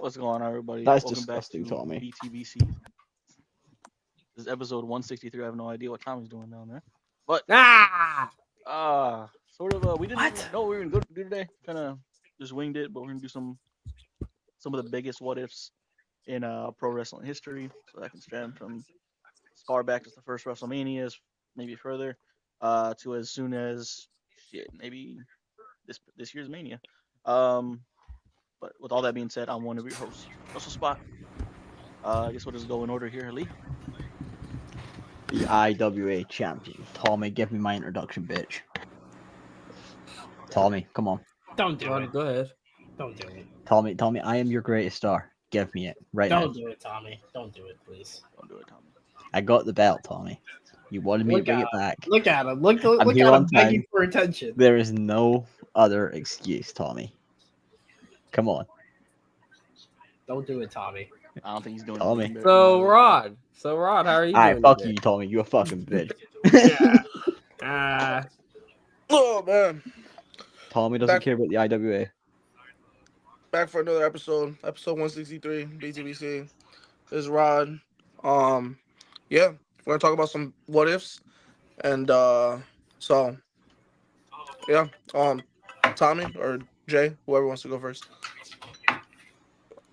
What's going on, everybody? That's Welcome disgusting, back to Tommy. BTBC. This is episode 163. I have no idea what Tommy's doing down there, but sort of. We didn't know what we were gonna do today. Kind of just winged it, but we're gonna do some of the biggest what ifs in pro wrestling history. So that can span from as far back as the first WrestleManias, maybe further, to as soon as shit, maybe this year's Mania. But with all that being said, I'm one of your hosts, Russell Spot. I guess what is go in order here, Lee? The IWA champion. Tommy, give me my introduction, bitch. Tommy, come on. Don't do it. Go ahead. Don't do it. Tommy, I am your greatest star. Give me it right now. Don't do it, Tommy. Don't do it, please. Don't do it, Tommy. I got the belt, Tommy. You wanted me to bring it back. Look at him. Look I'm at here him on begging time. for attention. There is no other excuse, Tommy. Come on. Don't do it, Tommy. I don't think he's doing Tommy. anything better So than Rod, how are you doing? Alright, fuck today? you, Tommy. You a fucking bitch. Oh man, Tommy doesn't Back- care about the IWA. back for another episode 163, BTBC. This is Rod. Yeah, we're gonna talk about some what ifs, and so yeah, Tommy or Jay, whoever wants to go first.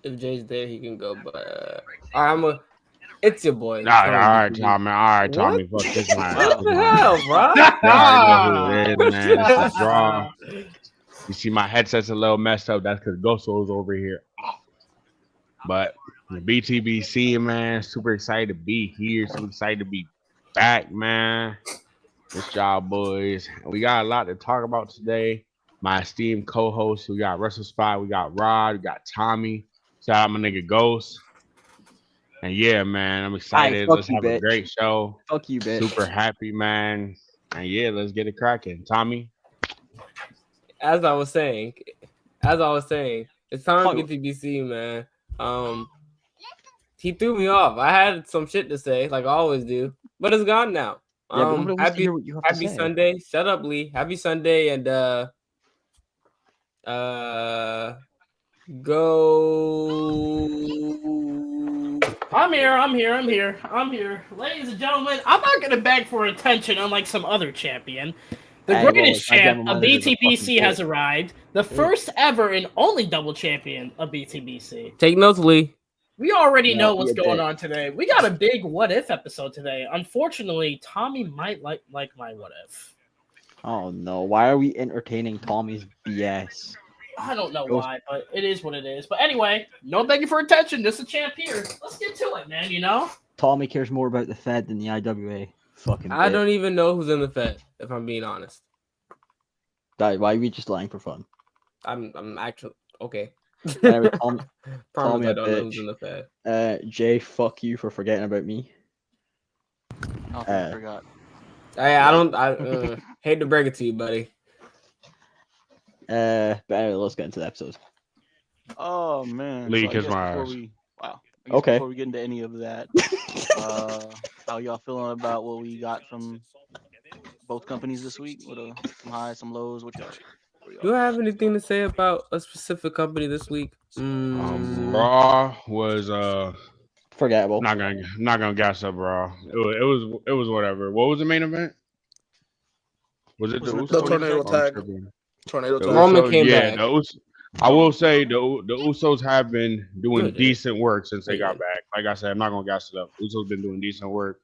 If Jay's there, he can go. But it's your boy. All right, Tommy. Fuck this man. What the hell, bro? Man. This is draw. You see, my headset's a little messed up. That's because Goso's over here. But the BTBC, man, super excited to be here. Super excited to be back, man. Good job, boys. We got a lot to talk about today. My esteemed co-hosts, we got Russell Spot, we got Rod, we got Tommy. Shout out my nigga Ghost. And yeah, man, I'm excited. fuck Let's you, have bitch. a great show. Fuck you, bitch. Super happy, man. And yeah, let's get it cracking. Tommy? As I was saying, it's time Fuck. to BTBC, man. He threw me off. I had some shit to say, like I always do, but it's gone now. Yeah, but nobody wants to hear what you have to Happy say. Sunday. Shut up, Lee. Happy Sunday, and go. I'm here. Ladies and gentlemen, I'm not going to beg for attention unlike some other champion. The Hey, greatest well, champ goddamn, of mine is a fucking BTBC has bitch. arrived. The first ever and only double champion of BTBC. Take notes, Lee. We already Yeah, know what's you going bitch. on today. We got a big what if episode today. Unfortunately, Tommy might like my what if. Oh no, why are we entertaining Tommy's BS? I don't know Goes- why, but it is what it is. But anyway, no begging for attention. Just a champ here. Let's get to it, man. You know. Tommy cares more about the Fed than the IWA. Fucking I bitch. don't even know who's in the Fed, if I'm being honest. Dad, why are we just lying for fun? I'm actually okay. Anyway, Tommy, Promise me I a don't know who's bitch. in the Fed. Jay, fuck you for forgetting about me. I don't think I forgot. I hate to break it to you, buddy. But anyway, let's get into the episode. Oh man. Lee, I kiss guess my before ass. I guess Okay. Before we get into any of that, how y'all feeling about what we got from both companies this week? What some highs, some lows? What y'all? Do I have anything to say about a specific company this week? Raw was Forgettable. not gonna gas up Raw. It was whatever. What was the main event? Was it the Was it Usos? the tornado I'm tag? tripping. Tornado The tag. Roman Usos- came yeah, back. I will say the Usos have been doing Good. decent work since they They got did. back. Like I said, I'm not gonna gas it up. Usos been doing decent work.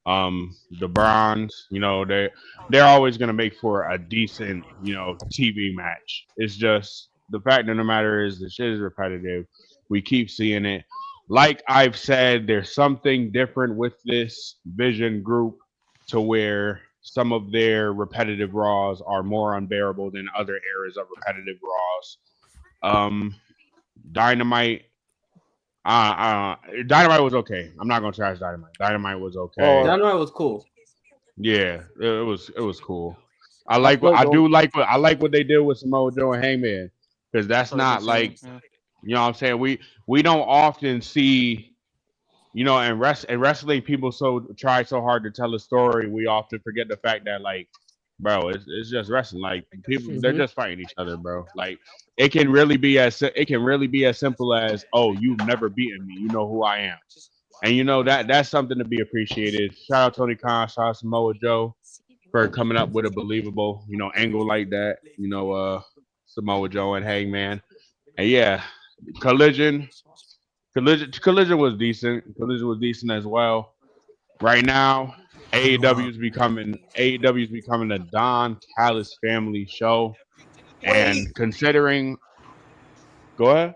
The Browns, they're always gonna make for a decent, TV match. It's just the fact of the matter is the shit is repetitive. We keep seeing it. Like I've said, there's something different with this Vision group to where some of their repetitive Raws are more unbearable than other eras of repetitive Raws. Dynamite. Dynamite was okay. I'm not gonna trash Dynamite. Dynamite was okay. Oh, Dynamite was cool. Yeah, it was cool. I like what they did with Samoa Joe and Hangman, because that's not like, you know what I'm saying. We don't often see, in wrestling, people try so hard to tell a story. We often forget the fact that, like, bro, it's just wrestling. Like people, they're just fighting each other, bro. Like it can really be as simple as, oh, you've never beaten me. You know who I am. And that's something to be appreciated. Shout out Tony Khan, shout out Samoa Joe for coming up with a believable, angle like that. Samoa Joe and Hangman. And yeah, Collision, Collision was decent. Collision was decent as well. Right now, AEW is becoming a Don Callis family show. Wait, And considering, go ahead.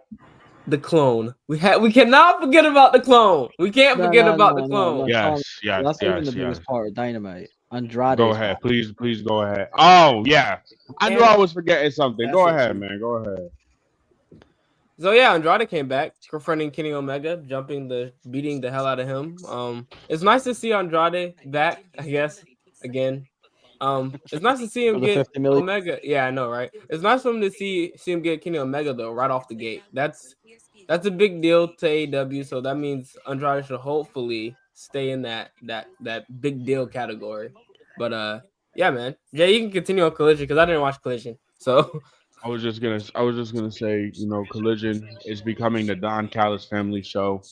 The clone. We cannot forget about the clone. We can't No, forget no, about no, the no, no, clone. Tommy. Yes, yes, That's not even the yes, yes. biggest part of Dynamite. Andrade Go is ahead, back. please go ahead. Oh yeah, I knew And I was forgetting something. that's Go it ahead, too. man. Go ahead. So yeah, Andrade came back, confronting Kenny Omega, beating the hell out of him. It's nice to see Andrade back, I guess, again. It's nice to see For him the get 50 million. Omega. Yeah, I know, right? It's nice for him to see him get Kenny Omega though, right off the gate. That's a big deal to AEW. So that means Andrade should hopefully stay in that big deal category. But yeah, man, Jay, you can continue on Collision because I didn't watch Collision. So I was just gonna say, Collision is becoming the Don Callis family show,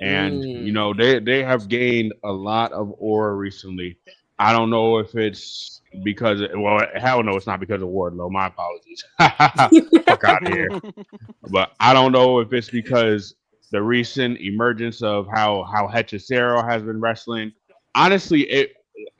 and they have gained a lot of aura recently. I don't know if it's because, well, hell no, it's not because of Wardlow. My apologies. Fuck out of here. But I don't know if it's because the recent emergence of how Hechicero has been wrestling. Honestly,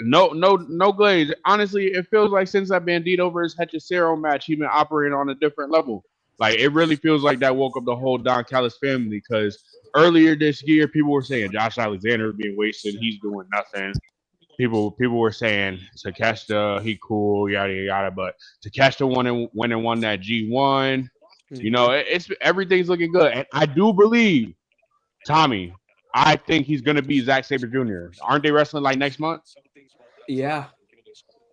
no glaze. Honestly, it feels like since that Bandito versus Hechicero match, he's been operating on a different level. Like it really feels like that woke up the whole Don Callis family because earlier this year, people were saying Josh Alexander is being wasted. He's doing nothing. People were saying Takeshita, he cool, yada yada yada. But Takeshita won that G1. It's everything's looking good, and I do believe Tommy. I think he's gonna be Zack Sabre Jr. Aren't they wrestling like next month? yeah.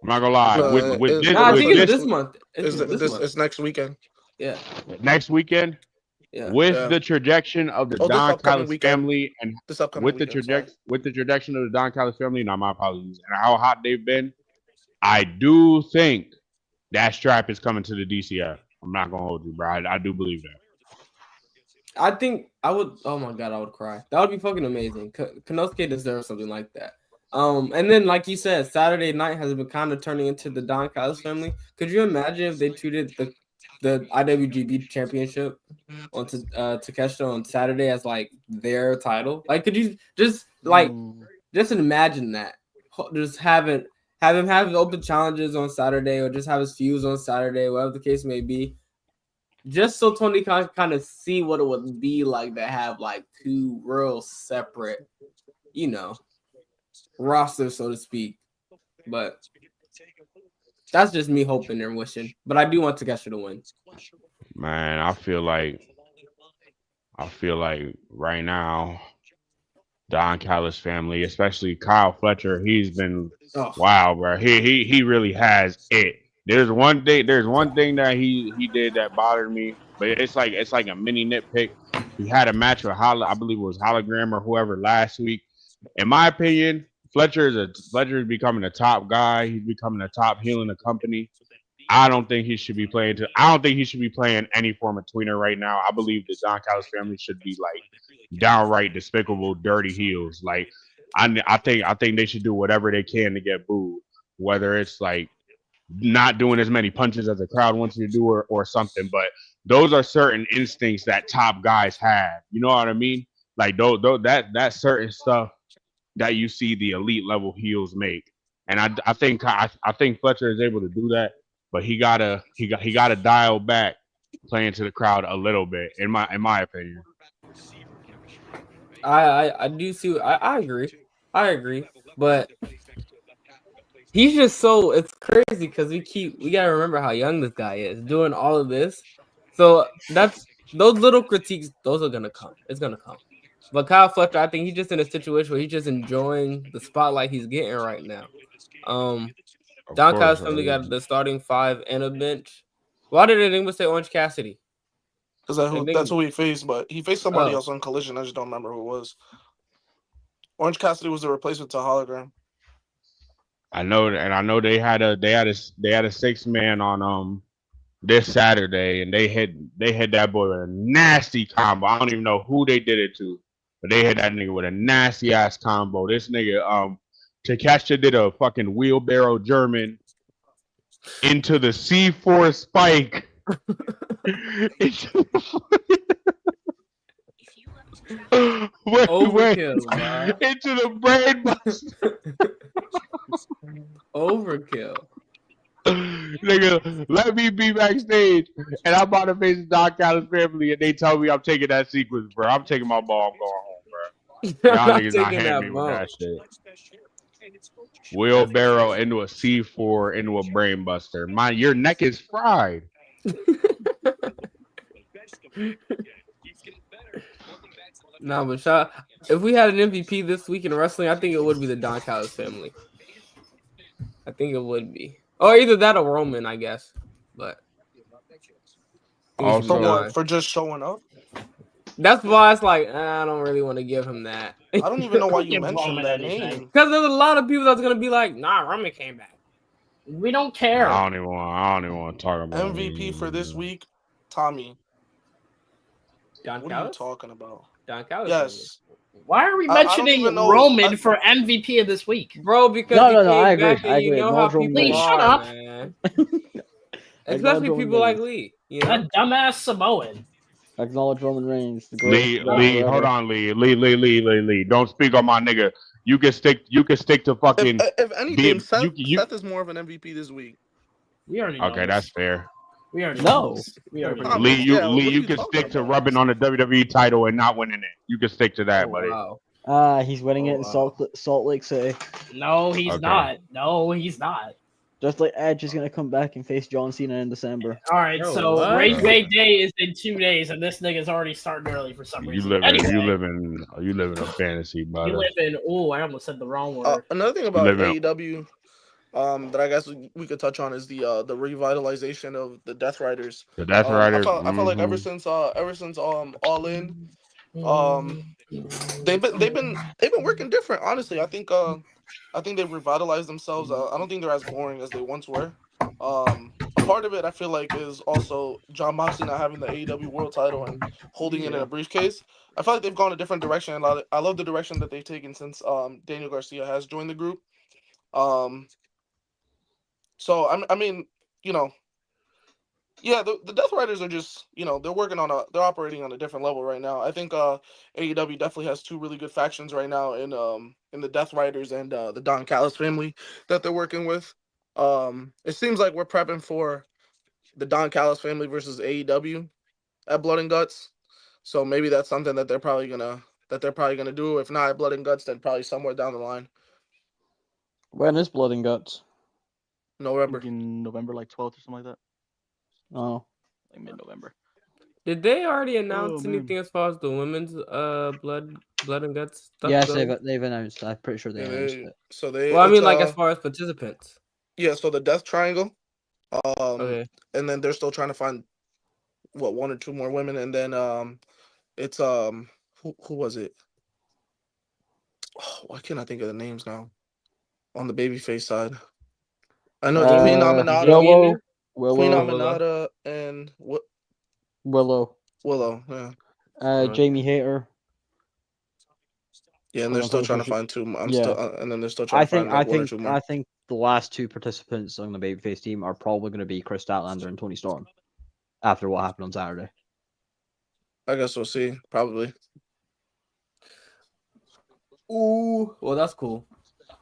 I'm not gonna lie. With this, No, I with think it's this this month. It's this month. It's next weekend. Yeah. next weekend, Yeah. with the trajectory of the This Don upcoming Callis weekend. family, and This upcoming with the weekend. Sorry. trajectory of the Don Callis family, not my apologies, and how hot they've been, I do think that strap is coming to the DCF. I'm not gonna hold you, bro. I do believe that. I think I would. Oh my god, I would cry. That would be fucking amazing. Konosuke deserves something like that. And then like you said, Saturday night has been kind of turning into the Don Callis family. Could you imagine if they treated the IWGP Championship on Takeshita on Saturday as like their title? Like, could you just imagine that? Just have him have open challenges on Saturday, or just have his feuds on Saturday, whatever the case may be. Just so Tony can kind of see what it would be like to have like two real separate, rosters, so to speak. But that's just me hoping and wishing. But I do want Takeshita to win. Man, I feel like right now, Don Callis family, especially Kyle Fletcher, he's been wow, bro. He really has it. There's one thing that he did that bothered me, but it's like a mini nitpick. He had a match with I believe it was Hologram or whoever last week. In my opinion, Fletcher is becoming a top guy. He's becoming a top heel in the company. I don't think he should be playing any form of tweener right now. I believe the Don Callis family should be like downright despicable, dirty heels. Like I think they should do whatever they can to get booed, whether it's like not doing as many punches as the crowd wants you to do or something. But those are certain instincts that top guys have. You know what I mean? Like that certain stuff that you see the elite level heels make. And I think Fletcher is able to do that, but he gotta dial back playing to the crowd a little bit, in my opinion. I do see. I agree, but he's just so, it's crazy because we gotta remember how young this guy is doing all of this. So that's those little critiques. Those are gonna come. It's gonna come. But Kyle Fletcher, I think he's just in a situation where he's just enjoying the spotlight he's getting right now. Don Callis family got the starting five and a bench. Why did anyone say Orange Cassidy? Because that's who he faced, but he faced somebody else on Collision. I just don't remember who it was. Orange Cassidy was the replacement to Hologram. I know, and I know they had a 6-man on this Saturday, and they hit that boy with a nasty combo. I don't even know who they did it to, but they hit that nigga with a nasty ass combo. This nigga Takeshita did a fucking wheelbarrow German into the C4 spike. Overkill, bro. Into the brain buster. Overkill. Nigga, let me be backstage, and I'm about to face the Don Callis family, and they tell me I'm taking that sequence, bro. I'm taking my ball. I'm going home, bro. I'm Y'all not niggas not taking hitting that me with bump. that shit. Wheelbarrow into a C4 into a brain buster. Your neck is fried. Nah, but if we had an MVP this week in wrestling, I think it would be the Don Callis family. I think it would be. Or either that or Roman, I guess. But Also, For what? For just showing up? that's why it's like, I don't really want to give him that. I don't even know why you Give mentioned Roman that anything. name. Because there's a lot of people that's going to be like, nah, Roman came back. We don't care. I don't even want to talk about MVP for this week, Tommy. Don What Callis? are you talking about? Don Callis. Yes. Why are we I don't mentioning even know- Roman for MVP of this week? Bro, because No, he no, came I agree. back and I you agree. know how Acknowledge Roman people Lee, Reigns. shut are, up. man. Acknowledge Especially Roman people like Reigns. Lee. You know? That dumbass Samoan. Acknowledge Roman Reigns, the greatest. Lee, hold on, Lee. Don't speak on my nigga. You can stick to fucking. If anything, Seth, you Seth is more of an MVP this week. We already know. Okay, this. that's fair. We already No. know. This. We already know. Tommy, this. yeah, what are You you can talking stick to about? rubbing on the WWE title and not winning it. You can stick to that, buddy. Wow. He's winning it in wow. Salt Lake City. No, he's Okay. not. No, he's not. Just like Edge is gonna come back and face John Cena in December. All right, Yo, so what? race day is in 2 days, and this nigga's already starting early for some You reason. live Anyway, in a fantasy, brother. you live in. Oh, I almost said the wrong word. Another thing about live in- AEW, that I guess we could touch on is the revitalization of the Death Riders. The Death I Riders. felt like ever since All In, they've been working different. Honestly, I think they've revitalized themselves. I don't think they're as boring as they once were. A part of it I feel like is also Jon Moxley not having the AEW World Title and holding it in a briefcase. I feel like they've gone a different direction. I love the direction that they've taken since Daniel Garcia has joined the group. So I mean, you know, yeah, the Death Riders are just, you know, they're operating on a different level right now. I think AEW definitely has two really good factions right now in the Death Riders and the Don Callis family that they're working with. It seems like we're prepping for the Don Callis family versus AEW at Blood and Guts. So maybe that's something that they're probably gonna do. If not at Blood and Guts, then probably somewhere down the line. When is Blood and Guts? November. In November, like 12th or something like that. Oh, Like mid-November. Did they already announce man. anything as far as the women's blood and guts stuff? yes, goes? they've announced. I'm pretty sure they announced it. So they. Well, I mean, it's, like as far as participants. yeah. So the Death Triangle. Okay. And then they're still trying to find one or two more women, and then it's who was it? Oh, why can't I think of the names now? On the babyface side, I know it's Queen Aminata, Queen Aminata, and what? Willow. Yeah. Jamie Hayter. Yeah, and they're still trying to find two. And then they're still trying I to find like one or two more. I think the last two participants on the babyface team are probably going to be Chris Statlander and Tony Storm. After what happened on Saturday. I guess we'll see. Probably. Ooh, well, that's cool.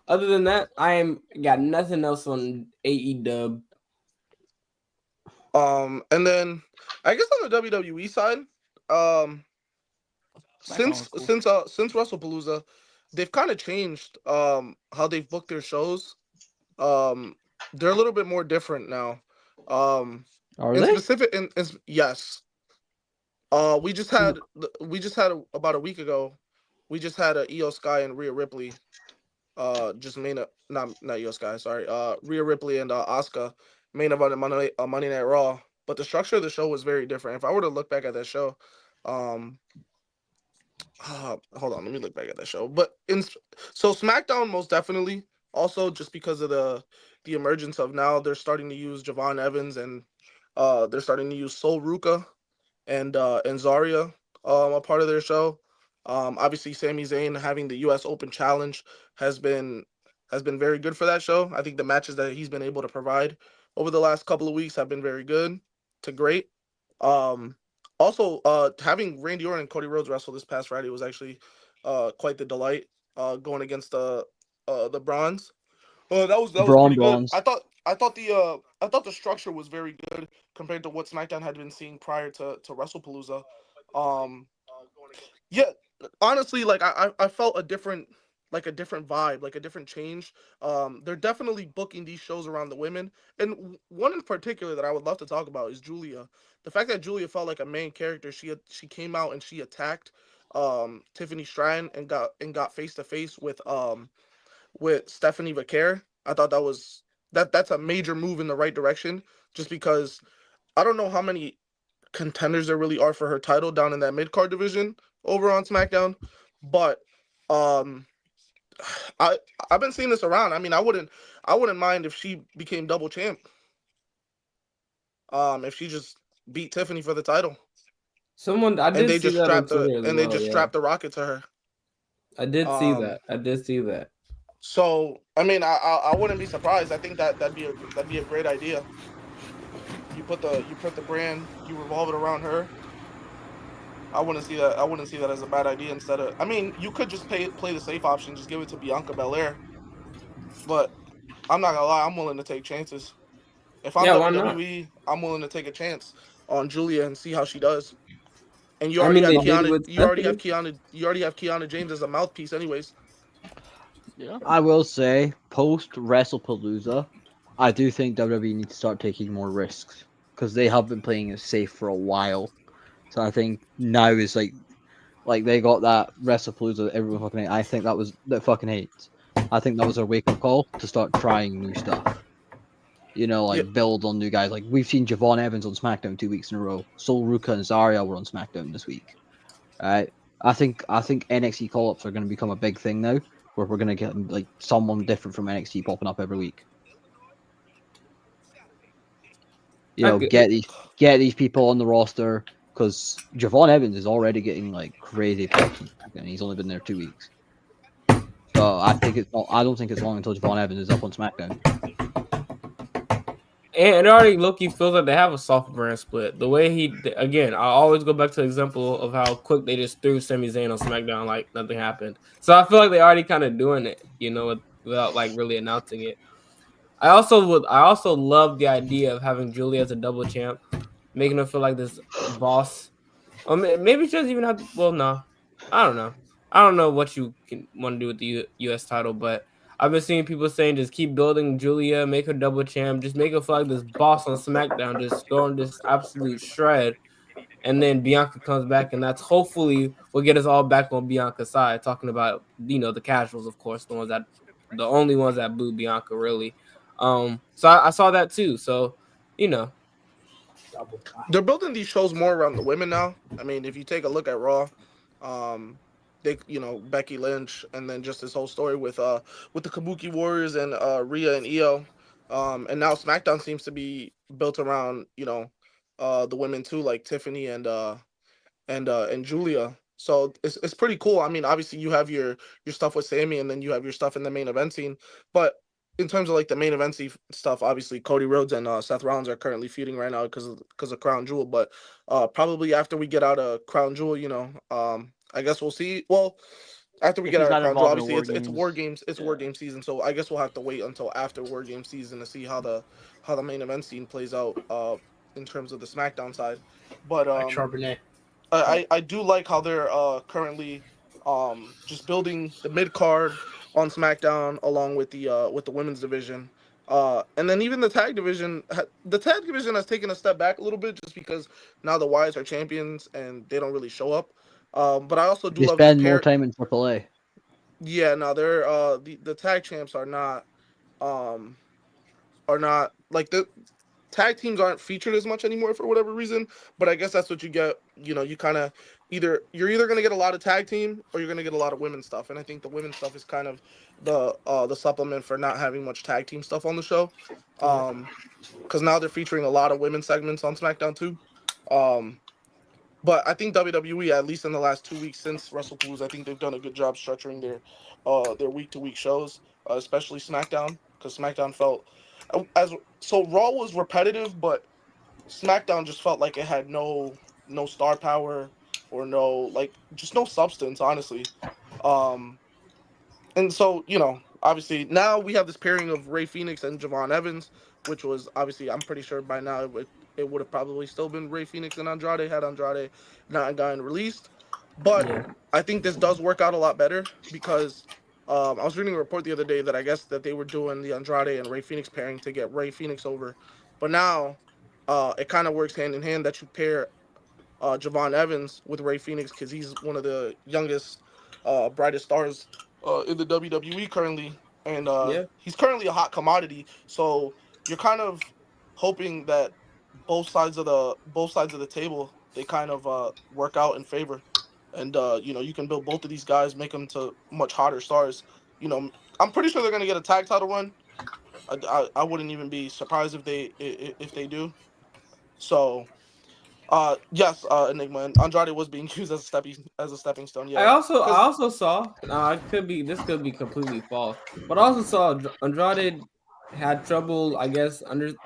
Other than that, got nothing else on AEW. And then I guess on the WWE side, since WrestlePalooza, they've kind of changed how they've booked their shows. They're a little bit more different now. Are in they? specific, yes. We just had about a week ago. We just had Io Sky and Rhea Ripley. Not Io Sky. Sorry. Rhea Ripley and Asuka main event Monday Night Raw. But the structure of the show was very different. If I were to look back at that show, hold on, let me look back at that show. But so SmackDown most definitely Also, just because of the emergence of now, they're starting to use Javon Evans and they're starting to use Sol Ruka and Zarya a part of their show. Obviously, Sami Zayn having the U.S. Open Challenge has been very good for that show. I think the matches that he's been able to provide over the last couple of weeks have been very good to great. Um, Also, having Randy Orton and Cody Rhodes wrestle this past Friday was actually quite the delight. Going against the Bronze. That was Braun pretty good. Bronze. I thought the structure was very good compared to what SmackDown had been seeing prior to WrestlePalooza. Um, yeah, honestly, like I felt a different vibe, like a different change. They're definitely booking these shows around the women, and one in particular that I would love to talk about is Julia. The fact that Julia felt like a main character, she came out and she attacked Tiffany Stratton and got face to face with Stephanie Vaquer. I thought that's a major move in the right direction. Just because I don't know how many contenders there really are for her title down in that mid card division over on SmackDown, but um, I I've been seeing this around. I mean, I wouldn't mind if she became double champ. If she just beat Tiffany for the title Someone I and did see that on Twitter as they well. just Yeah, strap the rocket to her. I did see Um, that. I did see that. so I mean, I wouldn't be surprised. I think that'd be a great idea. You put the brand, you revolve it around her. I wouldn't see that. I wouldn't see that as a bad idea. Instead of, I mean, you could just play the safe option, just give it to Bianca Belair. But I'm not gonna lie, I'm willing to take chances. If I'm Yeah, why not? WWE, I'm willing to take a chance on Julia and see how she does. And I mean, they did with Stephanie. You already have Kiana James as a mouthpiece, anyways. Yeah. I will say, post WrestlePalooza, I do think WWE needs to start taking more risks because they have been playing it safe for a while. So I think now is like they got that WrestlePalooza that everyone fucking hates. I think that fucking hates. I think that was their wake up call to start trying new stuff. You know, Yeah, like build on new guys. Like we've seen Javon Evans on SmackDown 2 weeks in a row. Sol Ruka and Zarya were on SmackDown this week. Right? I think NXT call ups are going to become a big thing now, where we're going to get like someone different from NXT popping up every week. You I know, could, get these people on the roster because Javon Evans is already getting like crazy attention, and he's only been there 2 weeks. So I don't think it's long until Javon Evans is up on SmackDown. and it already Loki feels like they have a soft brand split. The way again, I always go back to the example of how quick they just threw Sami Zayn on SmackDown like nothing happened. So I feel like they already kind of doing it, without like really announcing it. I also love the idea of having Julia as a double champ, making her feel like this boss. Or maybe she doesn't even have. Well, no, I don't know. I don't know what you can want to do with the U.S. title, but I've been seeing people saying just keep building Julia, make her double champ, just make her feel like this boss on SmackDown, just throwing this absolute shred, and then Bianca comes back, and that's hopefully will get us all back on Bianca's side. Talking about the casuals, of course, the only ones that boo Bianca really. So I saw that too. So you know, they're building these shows more around the women now. I mean, if you take a look at Raw, um, they Becky Lynch, and then just this whole story with the Kabuki Warriors and Rhea and Io, and now SmackDown seems to be built around the women too, like Tiffany and Julia. So it's pretty cool. I mean, obviously you have your stuff with Sammy, and then you have your stuff in the main event scene. But in terms of like the main event stuff, obviously Cody Rhodes and Seth Rollins are currently feuding right now because of Crown Jewel. But probably after we get out of Crown Jewel, I guess we'll see. Well, after we If get he's out of not Crown Jewel, involved in obviously war it's games, war games. It's yeah. war game season. So I guess we'll have to wait until after war game season to see how the main event scene plays out in terms of the SmackDown side. But Like Charbonnet. I do like how they're currently just building the mid card on SmackDown along with the women's division. And then even the tag division has taken a step back a little bit just because now the Wyatts are champions and they don't really show up. But I also do They love this spend more pair. time in AAA. Yeah, no, they're the tag champs um are not like the tag teams aren't featured as much anymore for whatever reason, but I guess that's what you get. You kind of you're either going to get a lot of tag team or you're going to get a lot of women's stuff. And I think the women's stuff is kind of the supplement for not having much tag team stuff on the show. Because now they're featuring a lot of women's segments on SmackDown too. But I think WWE, at least in the last 2 weeks since WrestlePalooza, I think they've done a good job structuring their week to week shows, especially SmackDown, because SmackDown felt as so Raw was repetitive, but SmackDown just felt like it had no star power or just no substance, honestly. Um, and so, obviously now we have this pairing of Ray Phoenix and Javon Evans, which was obviously, I'm pretty sure by now it would have probably still been Ray Phoenix and Andrade had Andrade not gotten released. But Yeah. I think this does work out a lot better because I was reading a report the other day that I guess that they were doing the Andrade and Ray Phoenix pairing to get Ray Phoenix over. But now it kind of works hand in hand that you pair Javon Evans with Ray Phoenix because he's one of the youngest, brightest stars in the WWE currently, and Yeah. he's currently a hot commodity. So you're kind of hoping that both sides of the table they kind of work out in favor, and you can build both of these guys, make them to much hotter stars. I'm pretty sure they're gonna get a tag title run. I wouldn't even be surprised if they do. So. Yes, Enigma and Andrade was being used as a stepping stone. Yeah, I also 'Cause- saw. This could be completely false, but I also saw Andrade had trouble, I guess,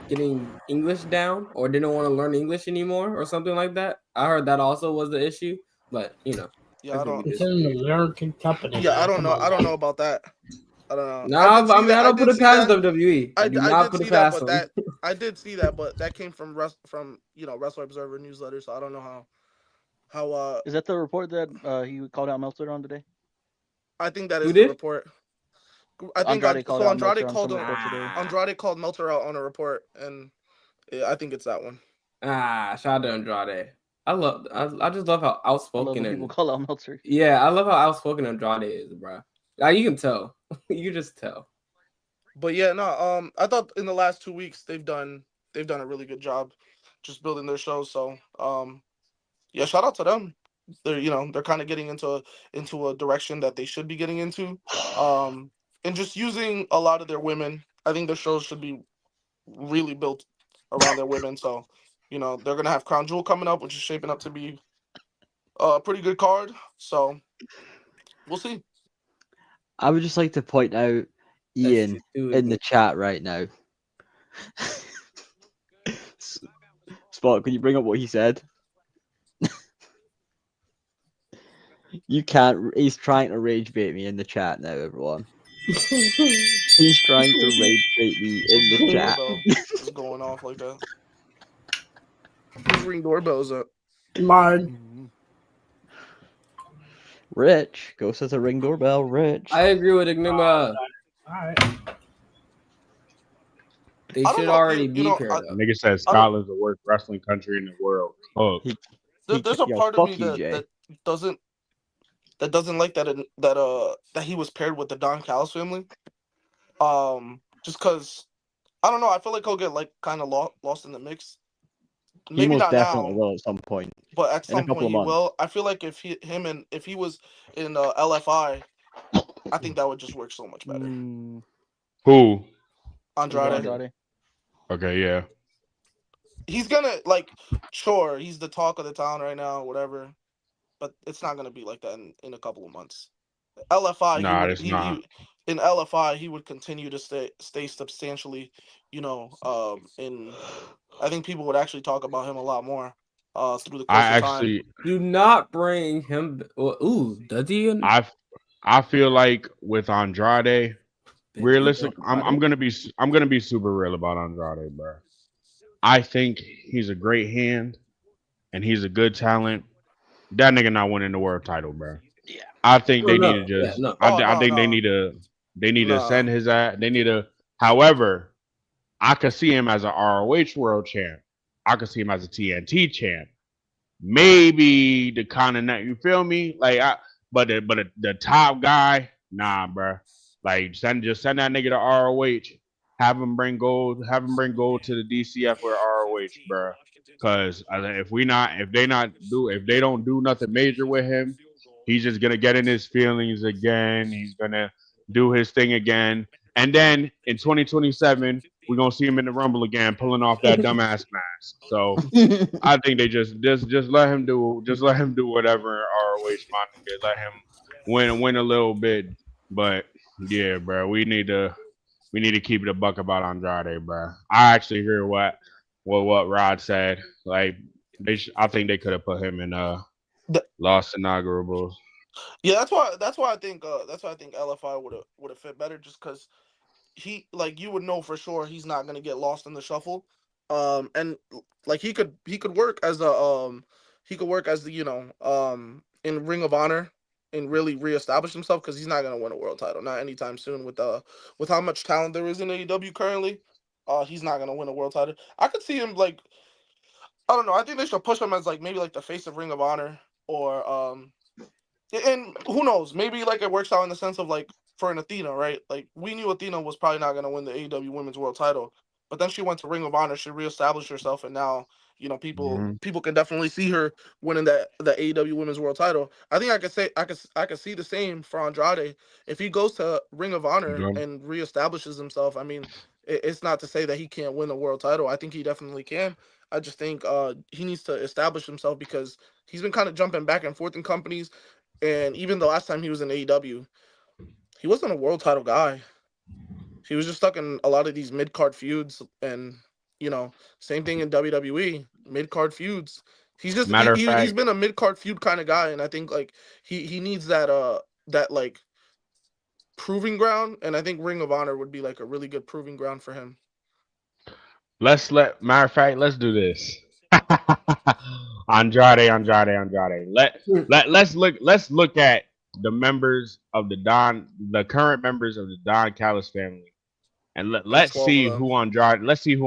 getting English down, or didn't want to learn English anymore, or something like that. I heard that also was the issue, but yeah, that I could don't. be It's an American company. Yeah, I don't Come know. on, I don't man. know about that. I don't know. Nah, I mean, I don't put it past that. WWE. I do not did put see it that, past but them. I did see that, but that came from Wrestler Observer newsletter. So I don't know how. Is that the report that he called out Meltzer on today? I think that Who is the did? report. I think Andrade called out Andrade Meltzer on called some him. report today. Andrade called Meltzer out on a report, and yeah, I think it's that one. Shout out to Andrade. I just love how I love outspoken when people and call out Meltzer. yeah, I love how outspoken Andrade is, bro. Like, you can tell. You can just tell. But yeah, no. I thought in the last 2 weeks they've done a really good job, just building their shows. So yeah, shout out to them. They're kind of getting into a direction that they should be getting into, and just using a lot of their women. I think their shows should be really built around their women. So they're gonna have Crown Jewel coming up, which is shaping up to be a pretty good card. So we'll see. I would just like to point out Ian in the chat right now. Spot, can you bring up what he said? You can't. He's trying to rage bait me in the chat now, everyone. He's trying to rage bait me in the chat. Doorbell is going off like that. Whose ring doorbell is that? Mine. Rich, Ghost has a ring doorbell. Rich. I agree with Enigma. All right. They I don't should know, already you be know, paired I- up. Nigga said Scotland's the worst wrestling country in the world. Oh, There's a Yo, part of me fuck you, Jay. that doesn't like that he was paired with the Don Callis family. Just because I don't know, I feel like he'll get kind of lost in the mix. He Maybe most not definitely now, will at some point. but at in a some couple point of he months. will. I feel like if he was in LFI, I think that would just work so much better. who? Andrade. Andrade. Okay, yeah. He's gonna sure, he's the talk of the town right now, whatever. But it's not gonna be like that in a couple of months. LFI, Nah, it's not. In LFI he would continue to stay substantially, in I think people would actually talk about him a lot more through the course I of time. actually, Do not bring him. Ooh, does he? I feel like with Andrade, realistic. I'm gonna be super real about Andrade, bro. I think he's a great hand, and he's a good talent. That nigga not winning the world title, bro. Yeah. I think they No, need to just. yeah, no. I think no. they need to No. send his ass. They need to. However, I could see him as a ROH world champ. I could see him as a TNT champ. Maybe the continent. You feel me? But the top guy, nah, bro. Like send that nigga to ROH. Have him bring gold. Have him bring gold to the DCF or ROH, bro. Because if they don't do nothing major with him, he's just gonna get in his feelings again. He's gonna do his thing again, and then in 2027 we're gonna see him in the Rumble again, pulling off that dumbass mask. So I think they just let him do whatever ROH Monica did. Let him win a little bit, but yeah, bro, we need to keep it a buck about Andrade, bro. I actually hear what Rod said. Like I think they could have put him in The- Lost Inaugurables. Yeah, that's why I think LFI would have fit better, just because he, like, you would know for sure he's not gonna get lost in the shuffle. And like he could work as the in Ring of Honor and really reestablish himself, because he's not gonna win a world title, not anytime soon, with how much talent there is in AEW currently. He's not gonna win a world title. I could see him, like, I don't know. I think they should push him as, like, maybe like the face of Ring of Honor, or and who knows, maybe like it works out in the sense of, like, for an Athena, right? Like, we knew Athena was probably not gonna win the AEW Women's World Title, but then she went to Ring of Honor, she reestablished herself, and now people Mhm. can definitely see her winning the AEW Women's World Title. I think I could see the same for Andrade if he goes to Ring of Honor Okay. and reestablishes himself. I mean, it's not to say that he can't win a world title. I think he definitely can. I just think he needs to establish himself, because he's been kind of jumping back and forth in companies. And even the last time he was in AEW, he wasn't a world title guy. He was just stuck in a lot of these mid card feuds, and same thing in WWE, mid card feuds. Matter of He's fact, been a mid card feud kind of guy, and I think, like, he needs that like proving ground, and I think Ring of Honor would be like a really good proving ground for him. let's do this. Andrade. Let's look at the members of the current members of the Don Callis family, and There's let's 12 of see them. who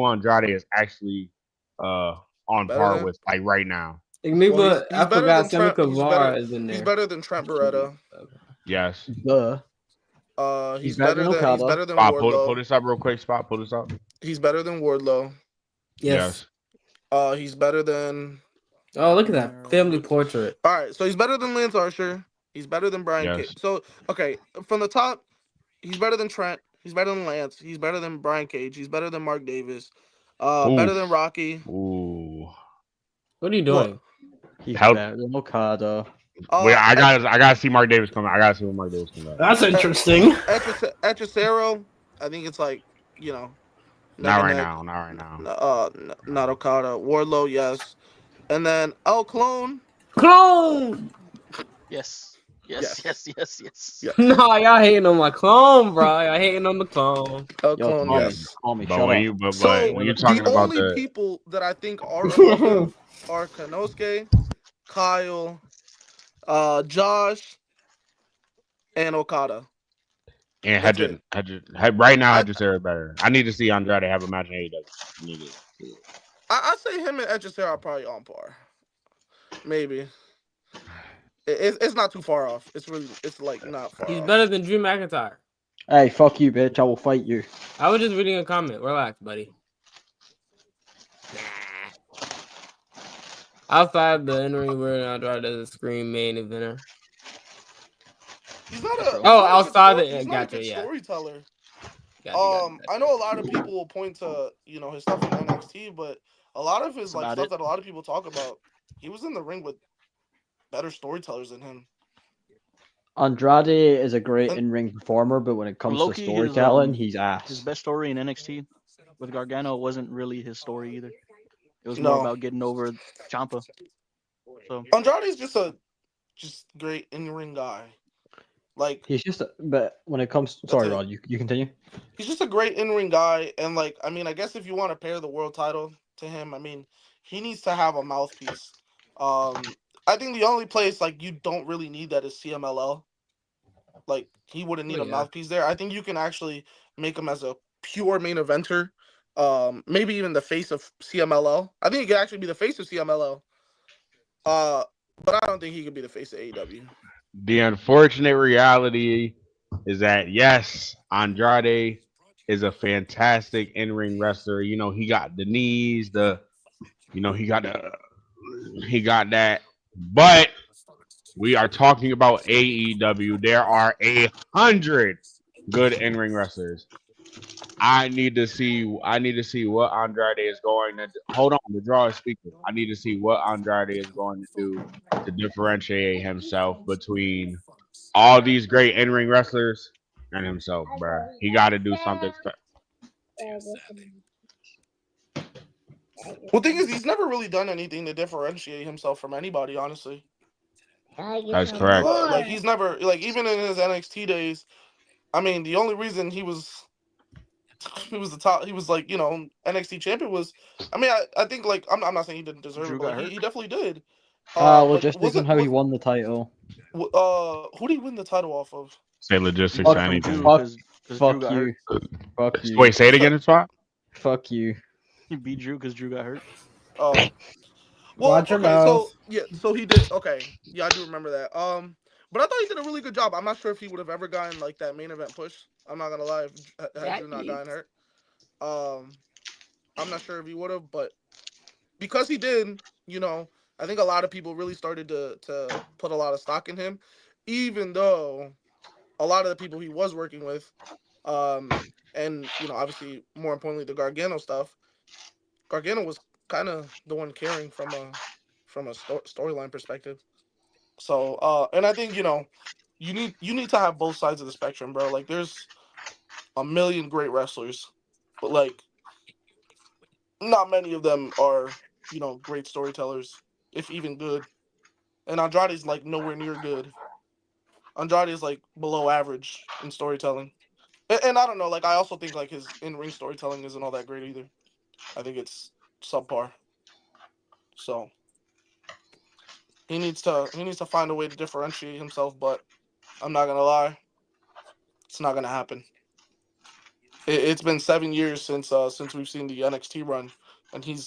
Andrade is actually on Better par than? with, like, right now. Enigma, He's I better forgot than Sammy Trent. Guevara is in He's there. better than Trent Beretta. Yes. Duh. He's better than he's Okada. better than Spot, pull Wardlow. this up real quick. Spot, pull this up. He's better than Wardlow. Yes. He's better than. Oh, look at that family portrait. All right, so he's better than Lance Archer. He's better than Brian Cage. Yes. So, okay, from the top, he's better than Trent. He's better than Lance. He's better than Brian Cage. He's better than Mark Davis. Better than Rocky. Ooh. What are you doing? He's Help. better than Okada. Wait, I gotta see Mark Davis come out. I gotta see when Mark Davis comes out. That's interesting. Hechicero, I think it's like, Not right neck. now. Not Okada. Wardlow, yes. And then El Clone. Clone. Yes. Yeah. No, y'all hating on my clone, bro. Y'all hating on the clone. El Yo, Clone, call yes. me. But Shut when up. you but So when you're talking the about only the people that I think are above him are Konosuke, Kyle, Josh, and Okada. and That's right now Hechicero is better. I need to see Andrade have a match in AEW. Need it. I'd say him and Hechicero are probably on par. Maybe. It's not too far off. It's like not far He's off. better than Drew McIntyre. Hey, fuck you, bitch. I will fight you. I was just reading a comment. Relax, buddy. Outside the in-ring word, Andrade does a scream main eventer. He's not outside he's not a good storyteller. Gotcha. I know a lot of people will point to, his stuff in NXT, but a lot of his stuff that a lot of people talk about, he was in the ring with better storytellers than him. Andrade is a great in-ring performer, but when it comes to storytelling, he's ass. His best story in NXT with Gargano wasn't really his story either. It was more about getting over Ciampa. So Andrade's just great in-ring guy. Like, he's but when it comes, sorry, Rod, you continue. He's just a great in-ring guy, and, like, I mean, I guess if you want to pair the world title to him, I mean, he needs to have a mouthpiece. I think the only place, like, you don't really need that is CMLL. Like, he wouldn't need a mouthpiece there. I think you can actually make him as a pure main eventer. Maybe even the face of CMLL. I think he could actually be the face of CMLL. But I don't think he could be the face of AEW. The unfortunate reality is that, yes, Andrade is a fantastic in-ring wrestler. He got the knees, You know, he got that. But we are talking about AEW. There are 100 good in-ring wrestlers. I need to see what Andrade is going to do. Hold on, the draw is speaking. I need to see what Andrade is going to do to differentiate himself between all these great in-ring wrestlers and himself, bro. He got to do something. Well, thing is, he's never really done anything to differentiate himself from anybody, honestly. That's correct. Like he's never like even in his NXT days. I mean, the only reason he was the top. He was like NXT champion was. I mean, I think like I'm not saying he didn't deserve Drew it, but got hurt. he definitely did. But Logistics on how he won the title. who did he win the title off of? Say logistics Fuck or From anything. Drew, Fuck, because Drew fuck got you. hurt. Fuck you. Wait, say it again, Spot. Fuck you. He beat Drew because Drew got hurt. Oh, well, Watch your okay, mouth. so he did. Okay, yeah, I do remember that. But I thought he did a really good job. I'm not sure if he would have ever gotten like that main event push. I'm not gonna lie, had Drew not gotten hurt. I'm not sure if he would have, but because he did, I think a lot of people really started to put a lot of stock in him, even though a lot of the people he was working with, and obviously more importantly the Gargano stuff. Gargano was kind of the one carrying from a storyline perspective. So, and I think you need to have both sides of the spectrum, bro. Like, there's a million great wrestlers, but like, not many of them are great storytellers, if even good. And Andrade's like nowhere near good. Andrade is like below average in storytelling. And I don't know, like I also think like his in-ring storytelling isn't all that great either. I think it's subpar. So he needs to find a way to differentiate himself, but I'm not gonna lie, it's not gonna happen. It's been 7 years since we've seen the NXT run, and he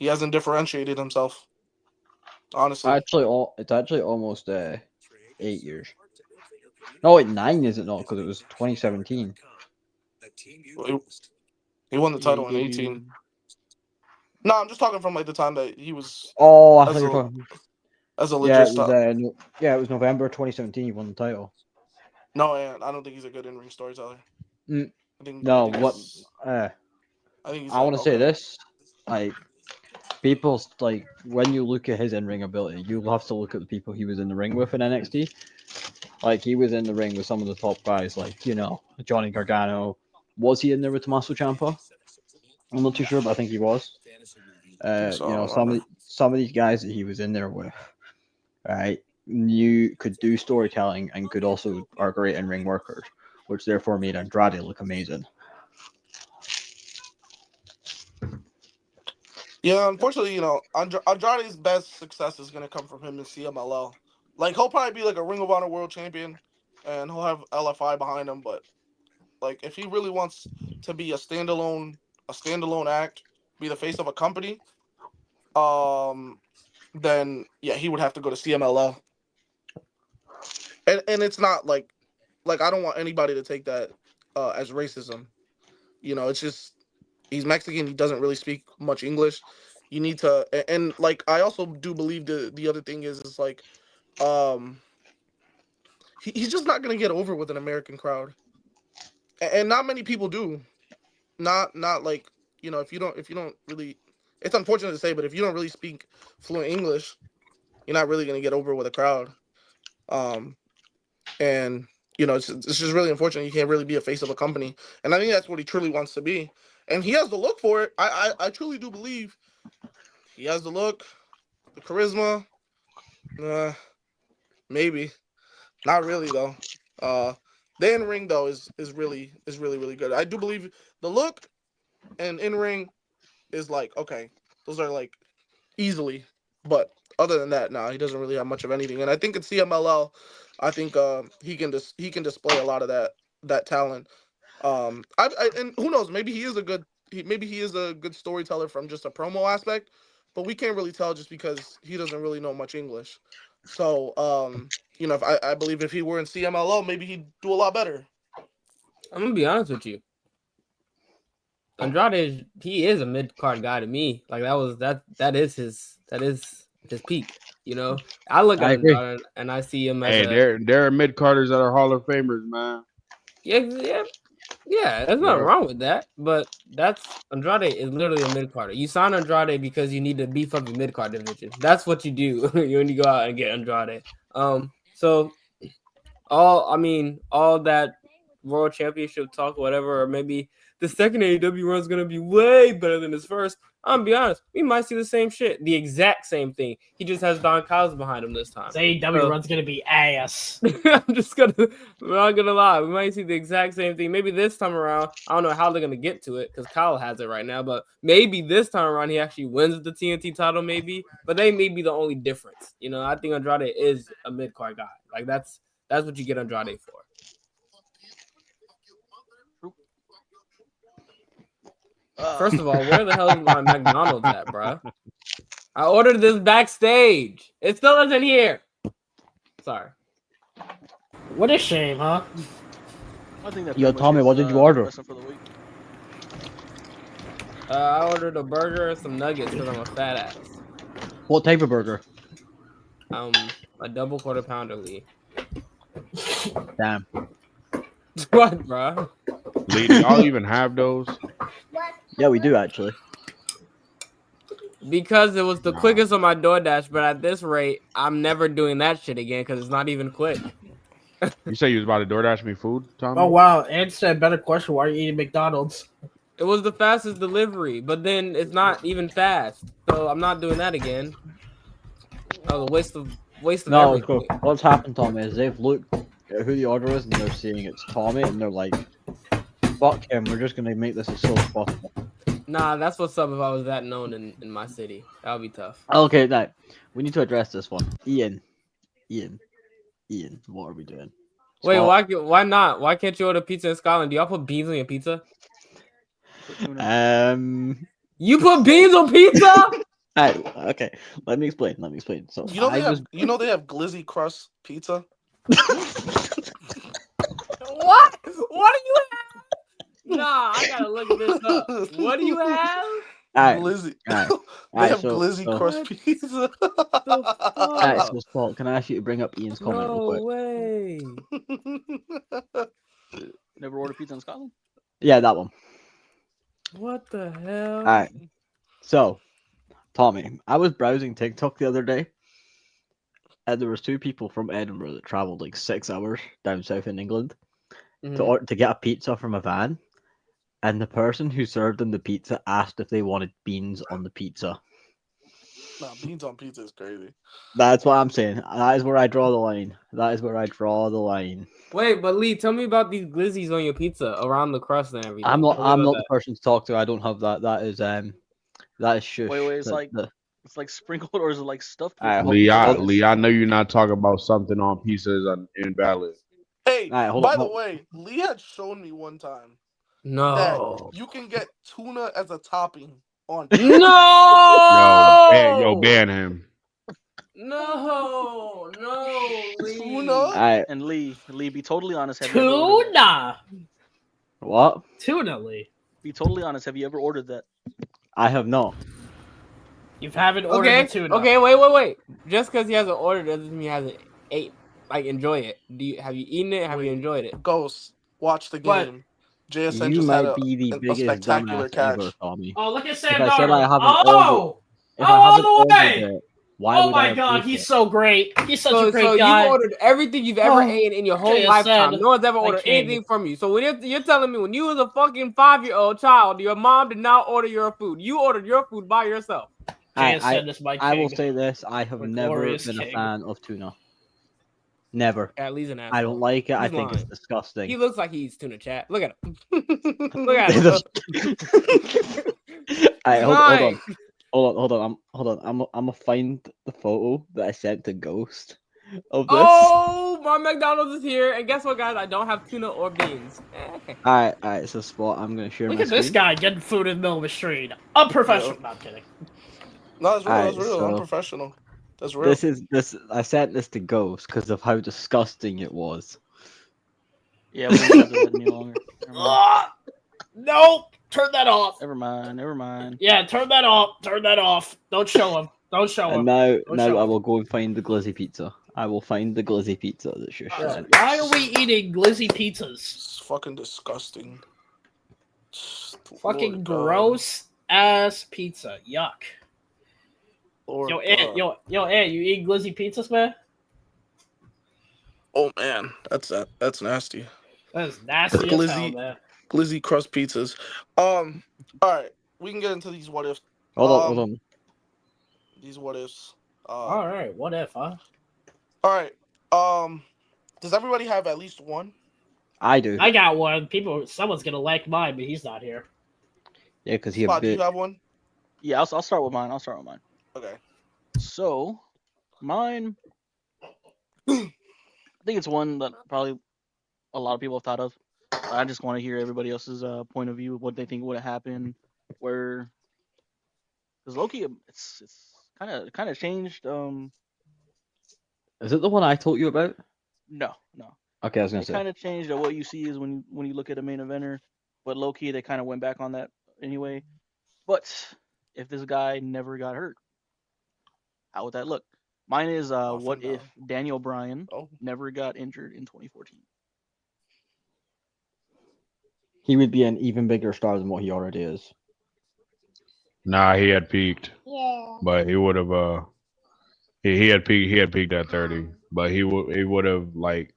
hasn't differentiated himself. Honestly, It's actually almost 8 years. No, wait, 9 is it not? Because it was 2017. he won the Yeah, title he in 18. No, I'm just talking from like the time that he was Oh, I thought as you were a talking. as a Yeah, legit it was. stuff. Yeah, it was November 2017. He won the title. No, and I don't think he's a good in-ring storyteller. Mm, I think No, I think what? he's, Uh, I think he's I like want to say okay. this. Like, people like when you look at his in-ring ability, you'll have to look at the people he was in the ring with in NXT. Like, he was in the ring with some of the top guys, like Johnny Gargano. Was he in there with Tommaso Ciampa? I'm not too sure, but I think he was. I think so. I don't Some remember. of these guys that he was in there with, right? Could do storytelling and could also are great in ring workers, which therefore made Andrade look amazing. Yeah, unfortunately, Andrade's best success is gonna come from him in CMLL. Like he'll probably be like a Ring of Honor World Champion, and he'll have LFI behind him. But like, if he really wants to be a standalone act, be the face of a company, um, then yeah, he would have to go to CMLL. And it's not like I don't want anybody to take that as racism. It's just he's Mexican. He doesn't really speak much English. You need to, and like I also do believe the other thing is like, um, he's just not gonna get over with an American crowd, and not many people do. Not like if you don't really, it's unfortunate to say, but if you don't really speak fluent English, you're not really gonna get over with a crowd. Um, and it's just really unfortunate you can't really be a face of a company, and I think that's what he truly wants to be, and he has the look for it. I truly do believe he has the look, the charisma. Maybe not really though. The in ring though is really good. I do believe the look and in ring is like okay, those are like easily, but other than that, he doesn't really have much of anything. And I think in CMLL, I think he can display a lot of that talent. And who knows, maybe maybe he is a good storyteller from just a promo aspect, but we can't really tell just because he doesn't really know much English. So if I believe if he were in CMLL, maybe he'd do a lot better. I'm gonna be honest with you. Andrade, he is a mid card guy to me. Like that is his peak. You know, I look I at agree. Andrade and I see him as Hey, there are mid carders that are Hall of Famers, man. yeah. There's nothing wrong with that. But Andrade is literally a mid carder. You sign Andrade because you need to beef up your mid card division. That's what you do when you go out and get Andrade. So all that World Championship talk, whatever, or maybe the second AEW run is gonna be way better than his first. I'm gonna be honest, we might see the same shit, the exact same thing. He just has Don Callis behind him this time. His AEW run's gonna be ass. I'm not gonna lie, we might see the exact same thing. Maybe this time around, I don't know how they're gonna get to it because Kyle has it right now, but maybe this time around he actually wins the TNT title, maybe. But they may be the only difference. You know, I think Andrade is a mid card guy. Like that's what you get Andrade for. First of all, where the hell is my McDonald's at, bro? I ordered this backstage. It still isn't here. Sorry. What a shame, huh? I think that Yo, pretty much Tommy, is, what did you order? wrestling for the week. I ordered a burger and some nuggets because I'm a fat ass. What type of burger? A double quarter pounder, Lee. Damn. What, bro? Lee, do y'all even have those? Yeah, we do actually. Because it was the quickest on my DoorDash, but at this rate, I'm never doing that shit again because it's not even quick. You say you was about to DoorDash me food, Tommy? Oh wow, answer a better question. Why are you eating McDonald's? It was the fastest delivery, but then it's not even fast, so I'm not doing that again. Oh, the waste of No, everything. what's happened, Tommy, is they've looked at who the order is and they're seeing it's Tommy and they're like, fuck him, we're just gonna make this as slow as possible. Nah, that's what's up if I was that known in my city. That would be tough. Okay, now, we need to address this one. Ian, what are we doing? Wait, Scott- why not? Why can't you order pizza in Scotland? Do y'all put beans on your pizza? You put beans on pizza? Okay, let me explain. So You know they have they have glizzy crust pizza. What? What do you have? Nah, I gotta look this up. What do you have? Glizzy. They have so- glizzy so- crust pizza. Alright, so Scott, can I ask you to bring up Ian's comment real quick? Way. Never ordered pizza in Scotland? Yeah, that one. What the hell? Alright. So, Tommy, I was browsing TikTok the other day, and there was two people from Edinburgh that travelled like 6 hours down south in England to get a pizza from a van, and the person who served them the pizza asked if they wanted beans on the pizza. Nah, beans on pizza is crazy. That's what I'm saying. That is where I draw the line. Wait, but Lee, tell me about these glizzies on your pizza around the crust and everything. I'm not Tell me about the person to talk to. I don't have that. That is shush. Wait, it's The- like the- it's like sprinkled or is it like stuffed? Alright, with Lee, potatoes? I know you're not talking about something on pizza is invalid. Hey, Alright, hold by on, the hold- way, Lee had shown me one time No. that you can get tuna as a topping on No. Yo, ban him. No, Lee. tuna. Alright, And Lee, be totally honest. Have you ever ordered that? what? Tuna, Lee. Be totally honest. Have you ever ordered that? I have not. You haven't ordered Okay, the tuna. okay, wait. Just because he hasn't ordered doesn't mean he hasn't ate. Like, enjoy it. Have you eaten it? Have you enjoyed it? Ghost, watch the What? game. JSN You just had might be the a biggest spectacular dumbass catch. ever, Tommy. Oh, look at If Sam I said I Darnold. haven't Oh! If I Oh, haven't all the way! ordered it, why Oh would I my have god, paid he's it? so great. He's such So a great guy. you ordered everything you've ever Oh, eaten in your whole JSN, lifetime. No one's ever I ordered can't. anything from you. So when you're telling me when you was a fucking 5-year-old child, your mom did not order your food. You ordered your food by yourself. JSN is my king. I will say this: I have My never glorious been a king. fan of tuna. Never. At least an asshole. I don't like it. I He's think it's lying. disgusting. He looks like he eats tuna, chat. Look at him. Look at him. Alright, Lying. hold on. I'm gonna find the photo that I sent to Ghost of this. Oh, my McDonald's is here. And guess what, guys? I don't have tuna or beans. Alright, so Spot, I'm gonna share Look my at this screen. guy getting food in the middle of the street. Unprofessional. No, I'm kidding. No, that's real. Alright, That's real. so- I'm professional. That's real. I sent this to Ghost because of how disgusting it was. Yeah, we don't do that any longer. Never mind. Nope. Turn that off. Never mind. Yeah, turn that off. Turn that off. Don't show him. Don't show And him. now Don't show I him. will go and find the glizzy pizza. I will find the glizzy pizza that you're Yeah. sharing. Why are we eating glizzy pizzas? It's fucking disgusting. Fucking Lord God. gross ass pizza. Yuck. Lord Ed, God. Ed, you eat glizzy pizzas, man? Oh man, that's nasty. That is nasty as hell, Glizzy, man. glizzy crust pizzas. All right, we can get into these what ifs. Hold on. These what ifs. All right, what if, huh? All right. Does everybody have at least one? I do. I got one. Someone's gonna like mine, but he's not here. Yeah, because he Spot, do bit. you have one? Yeah, I'll start with mine. Okay. So, mine, I think it's one that probably a lot of people have thought of. I just want to hear everybody else's point of view, what they think would have happened, because Loki, it's kind of changed. Is it the one I told you about? No. Okay, I was gonna It say. kind of changed what you see is when you look at a main eventer, but low key they kind of went back on that anyway. But if this guy never got hurt, how would that look? Mine is what if Daniel Bryan never got injured in 2014? He would be an even bigger star than what he already is. Nah, he had peaked. Yeah. But he would have he had peaked at 30. But he would have like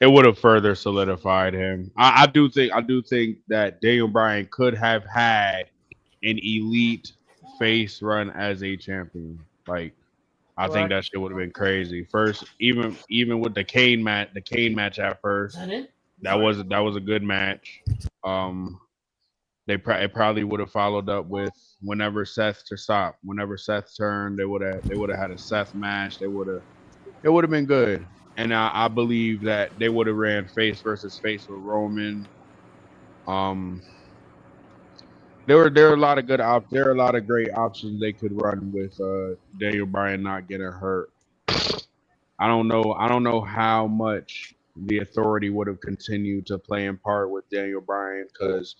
it would have further solidified him. I do think that Daniel Bryan could have had an elite face run as a champion. Like I think that shit would have been crazy. First, even with the Kane match at first, that was a good match. It probably would have followed up with whenever Seth turned, they would have had a Seth match. It would have been good. And I believe that they would have ran face versus face with Roman. There are a lot of there are a lot of great options they could run with Daniel Bryan not getting hurt. I don't know how much the Authority would have continued to play in part with Daniel Bryan because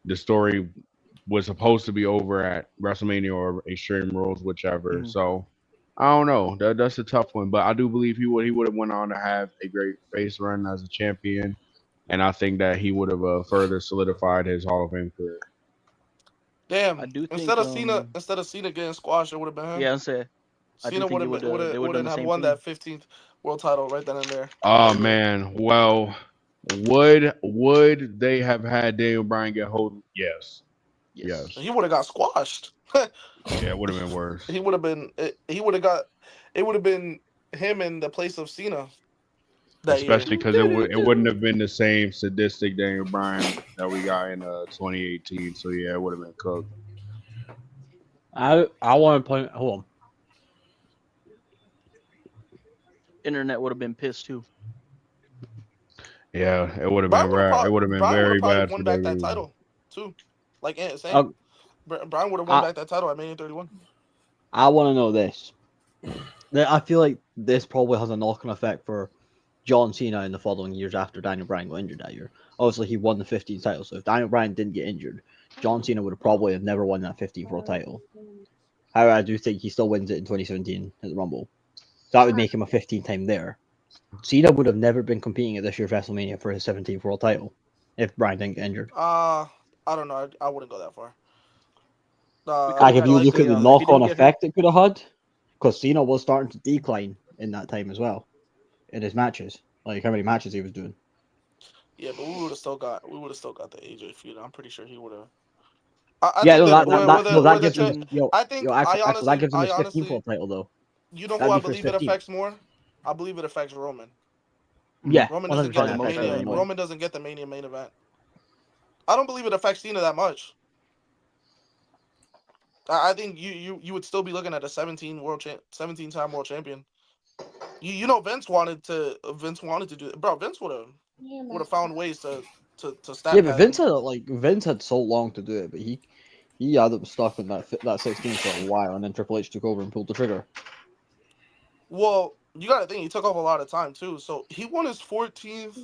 the story was supposed to be over at WrestleMania or Extreme Rules, whichever. So I don't know. That's a tough one, but I do believe he would have went on to have a great face run as a champion, and I think that he would have further solidified his Hall of Fame career. Damn. I do think Instead of Cena getting squashed, it would have been him. Yeah, I'd say Cena wouldn't have won that 15th world title right then and there. Oh man, well, would they have had Daniel Bryan get hold? Yes. He would have got squashed. Yeah, it would have been worse. He would have been. It would have been him in the place of Cena. Especially because it wouldn't have been the same sadistic Daniel Bryan that we got in 2018. So yeah, it would have been cooked. I want to point. Hold on. Internet would have been pissed too. Yeah, it would have been rare. It would have been very bad. Won back that title too. Like same. Bryan would have won back that title at Mania 31. I want to know this. I feel like this probably has a knock-on effect for John Cena in the following years after Daniel Bryan got injured that year. Obviously, he won the 15th title, so if Daniel Bryan didn't get injured, John Cena would have probably have never won that 15th world title. However, I do think he still wins it in 2017 at the Rumble. So that would make him a 15th time there. Cena would have never been competing at this year's WrestleMania for his 17th world title if Bryan didn't get injured. I don't know. I wouldn't go that far. Like if you look at the knock-on effect it could have had, because Cena was starting to decline in that time as well, in his matches, like how many matches he was doing. Yeah, but we would have still got the AJ feud. I'm pretty sure he would have. That gives him. That gives him his 15th world title though. You know who I believe it affects more? I believe it affects Roman. Yeah, Roman doesn't get the Mania. Roman doesn't get the Mania main event. I don't believe it affects Cena that much. I think you would still be looking at a 17-time world champion. You know Vince wanted to do it. Bro, Vince would have found ways to stab. Yeah, but Vince had so long to do it, but he had up stuck in that 16 for a while, and then Triple H took over and pulled the trigger. Well, you got to think he took off a lot of time too. So he won his 14th.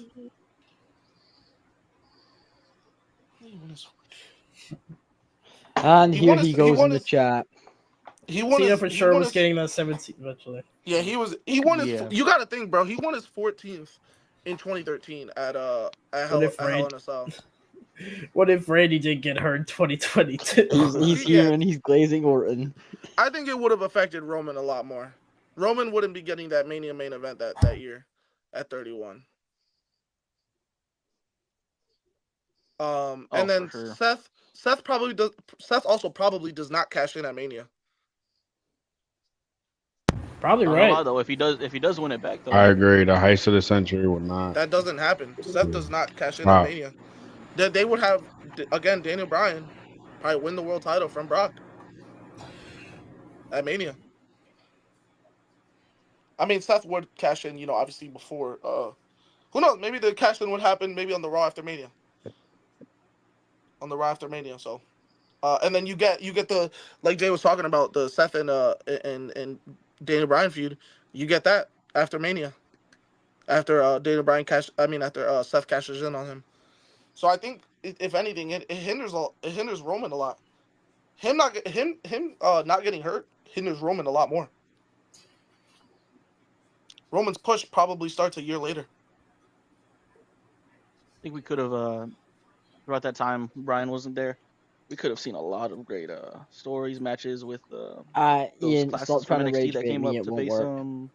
And He here won he his- goes in the his- chat. He won Cena his, for he sure won was his- getting that 17 eventually. Yeah, he won his. Yeah. You got to think, bro. He won his 14th in 2013 at Hell in a Cell. What if Randy did get hurt in 2022? He's here and he's glazing Orton. I think it would have affected Roman a lot more. Roman wouldn't be getting that Mania main event that year at 31. And then for sure. Seth also probably does not cash in at Mania. Probably Not right. gonna lie, though, if he does win it back though. I agree. The heist of the century would not. That doesn't happen. Seth does not cash in Wow. at Mania. They would have, again, Daniel Bryan probably win the world title from Brock at Mania. I mean, Seth would cash in, obviously before. Who knows? Maybe the cash in would happen maybe on the Raw after Mania. So, and then you get the, like Jay was talking about, the Seth and Daniel Bryan feud. You get that after Mania, after after Seth cashes in on him. So I think if anything, it hinders Roman a lot. Him not getting hurt hinders Roman a lot more. Roman's push probably starts a year later. I think we could have throughout that time Brian wasn't there. We could have seen a lot of great stories, matches with those Ian, classes stop from trying to NXT rage that bait came me. up It to won't face work.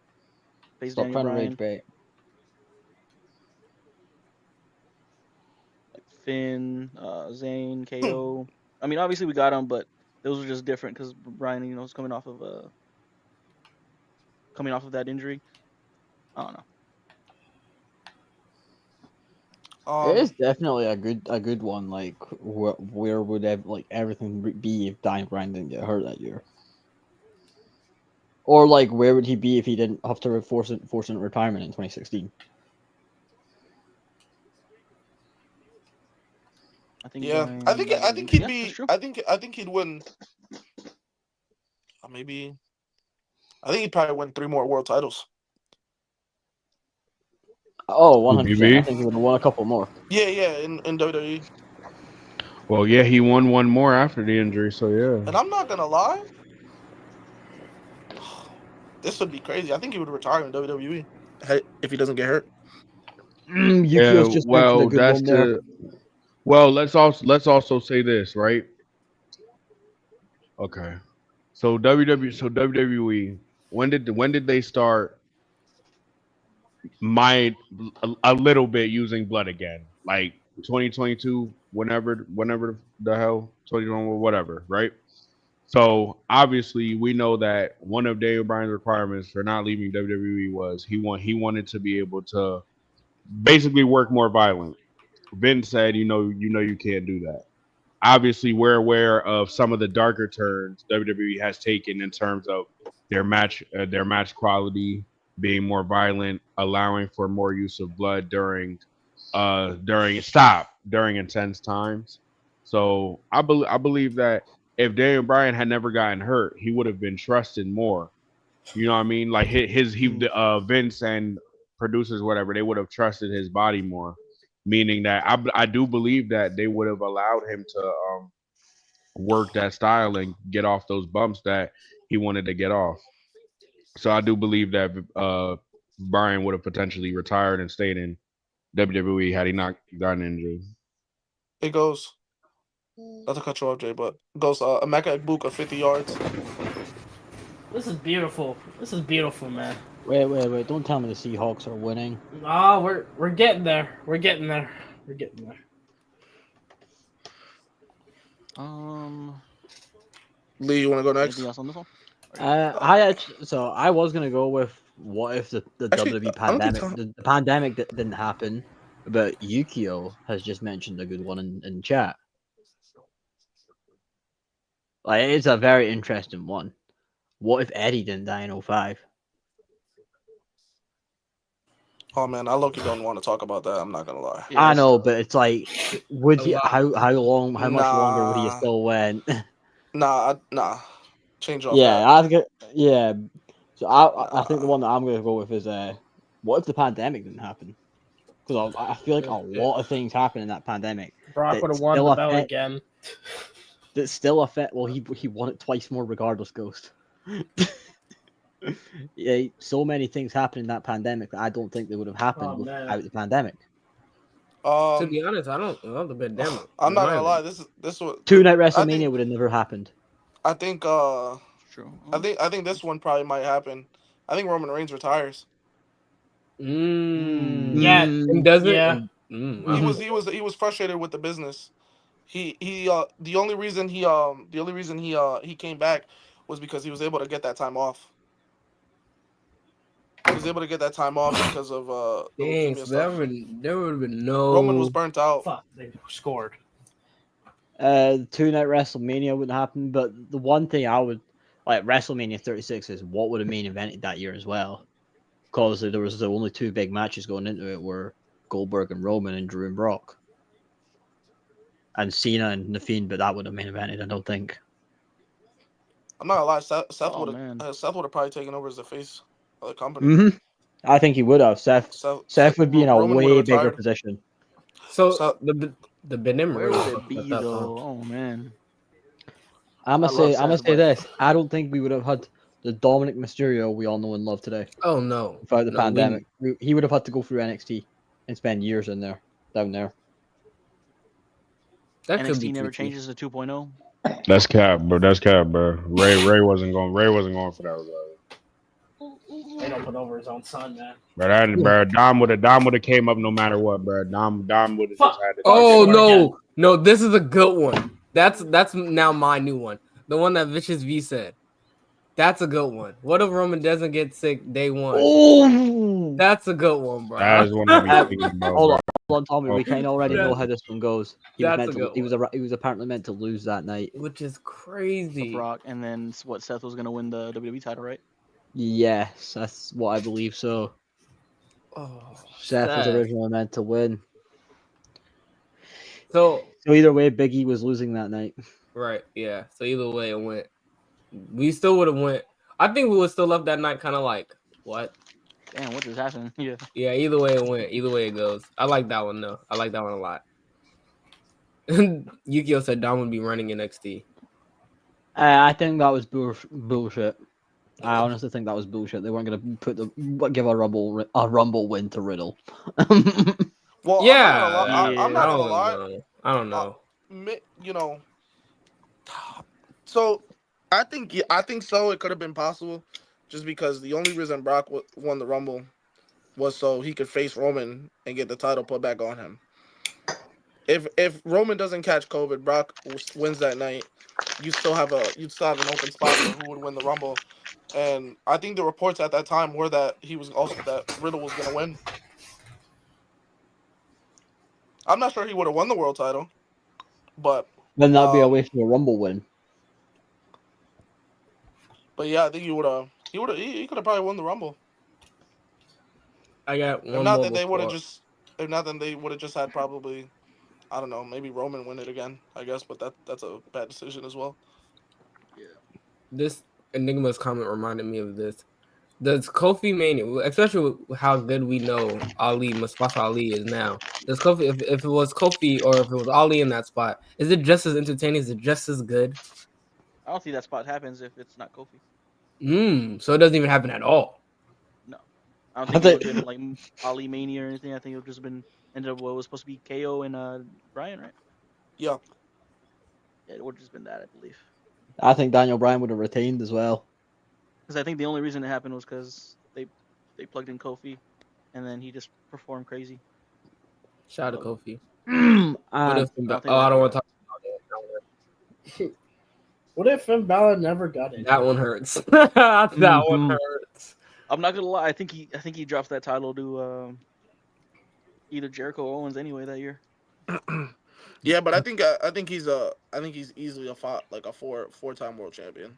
face Stop Daniel trying to Bryan, rage bait. like Finn, Zayn, KO. I mean, obviously we got them, but those were just different because Bryan, was coming off of that injury. I don't know. It is definitely a good one. Like, where would everything be if Daniel Bryan didn't get hurt that year? Or like, where would he be if he didn't have to force in retirement in 2016? I think. Yeah, Bryan, I think he'd yeah, be. that's true. I think he'd win. Maybe. I think he'd probably win 3 more world titles. Oh, 100%. I BB? think he would have won a couple more. Yeah, in WWE. Well, yeah, he won one more after the injury, so yeah. And I'm not gonna lie, this would be crazy. I think he would retire in WWE if he doesn't get hurt. Yukio's just mentioned a good that's one there. the. Well, let's also say this, right? Okay, so WWE, when did they start? A little bit using blood again, like 2022, whenever the hell 2021, whatever, right? So obviously we know that one of Daniel Bryan's requirements for not leaving WWE was he wanted to be able to basically work more violent. Vince said, you can't do that. Obviously, we're aware of some of the darker turns WWE has taken in terms of their match quality being more violent, allowing for more use of blood during intense times. So I believe that if Daniel Bryan had never gotten hurt, he would have been trusted more. You know what I mean? Like Vince and producers, whatever, they would have trusted his body more. Meaning that I do believe that they would have allowed him to work that style and get off those bumps that he wanted to get off. So I do believe that Bryan would have potentially retired and stayed in WWE had he not gotten injured. It goes, not to cut you off, Jay, but it goes Emeka Egbuka 50 yards. This is beautiful. This is beautiful, man. Wait! Don't tell me the Seahawks are winning. Ah, we're getting there. We're getting there. Lee, you want to go next? Anything else on this one? I was gonna go with what if the Actually, WWE I don't think pandemic the pandemic didn't happen, but Yukio has just mentioned a good one in chat. Like, it's a very interesting one. What if Eddie didn't die in 05? Oh man, I low-key don't want to talk about that. I'm not gonna lie. Yeah, I know, but it's like, would he? lot. How much longer would he Nah. have still went? Nah. Change off Yeah. So I think the one that I'm gonna go with is what if the pandemic didn't happen? Because I feel like a lot of things happened in that pandemic. Brock that would have won still the belt affect- again. That's still affect. Well, he won it twice more regardless. Ghost. Yeah, so many things happened in that pandemic that I don't think they would have happened Oh, man. without the pandemic. To be honest, I don't love the pandemic. I'm not gonna lie. This one. Two-night I WrestleMania think would have never happened. I think True. I think this one probably might happen. I think Roman Reigns retires. Yeah. And doesn't. Yeah. Wow. He was frustrated with the business. The only reason he came back was because he was able to get that time off. He was able to get that time off because of the Dang, leukemia so stuff. there would have been no. Roman was burnt out. Fuck, they scored. Two-night WrestleMania wouldn't happen, but the one thing I would like WrestleMania 36 is what would have main evented that year as well, because there was the only two big matches going into it were Goldberg and Roman and Drew and Brock, and Cena and The Fiend, but that would have main evented. I don't think. I'm not gonna lie. Seth Oh, would man. have probably taken over as the face of the company. Mm-hmm. I think he would have. Seth would be in a Roman way would've bigger retired. position. So the Benim Where Reigns would it fucked be up that though? time. Oh man. I'm I gonna love say Seth, but- this. I don't think we would have had the Dominic Mysterio we all know and love today Oh no! without the No, pandemic. He would have had to go through NXT and spend years down there. That could be NXT never tricky. changes to 2.0. That's cap, bro. That's cap, bro. Ray wasn't going. Ray wasn't going for that. Bro. They don't put over his own son, man. Bro, Dom would have came up no matter what, bro. Dom would have just had to. Oh Again. no! This is a good one. That's now my new one. The one that Vicious V said. That's a good one. What if Roman doesn't get sick day one? Oh, That's a good one, bro. That is one I've been thinking about, hold bro. on, Tommy. We kind of already know how this one goes. He was That's meant a to. good He was apparently meant to lose that night. Which is The crazy. Brock, and then what? Seth was gonna win the WWE title, right? Yes, that's what I believe. So Oh, Seth was sad. originally meant to win. So So either way, Big E was losing that night. right, yeah. So either way it went. We still would have went. I think we would still left that night kind of like what? Damn, what just happened? Yeah. Yeah, either way it went. Either way it goes. I like that one though. I like that one a lot. Yukio said Dom would be running NXT. I think that was bullshit. I honestly think that was bullshit. They weren't gonna give a rumble win to Riddle. Well, Yeah, I'm not gonna lie. I don't know. You know. So, I think so. It could have been possible, just because the only reason Brock won the Rumble was so he could face Roman and get the title put back on him. If Roman doesn't catch COVID, Brock wins that night. You still have an open spot for who would win the Rumble, and I think the reports at that time were that that Riddle was gonna win. I'm not sure he would have won the world title, but Then that'd be a waste of a rumble win. But yeah, I think he could have probably won the Rumble. I got one If not, more then they would have before. just had probably, I don't know, maybe Roman win it again, I guess. But that's a bad decision as well. This Enigma's comment reminded me of this. Does Kofi Mania, especially with how good we know Mustafa Ali is now, does Kofi, if it was Kofi or if it was Ali in that spot, is it just as entertaining? Is it just as good? I don't think that spot happens if it's not Kofi. So it doesn't even happen at all. I don't think it would have been like Ali Mania or anything. I think it would just been ended up what was supposed to be KO and Bryan, right? Yeah. Yeah, it would have just been that, I believe. I think Daniel Bryan would have retained as well. Because I think the only reason it happened was because they plugged in Kofi, and then he just performed crazy. Shout out to Kofi. And I don't want to talk about it. What if Finn Balor never got it? That one hurts. That one hurts. I'm not gonna lie. I think he drops that title to either Jericho or Owens anyway that year. Yeah, but I think he's easily a four-time world champion.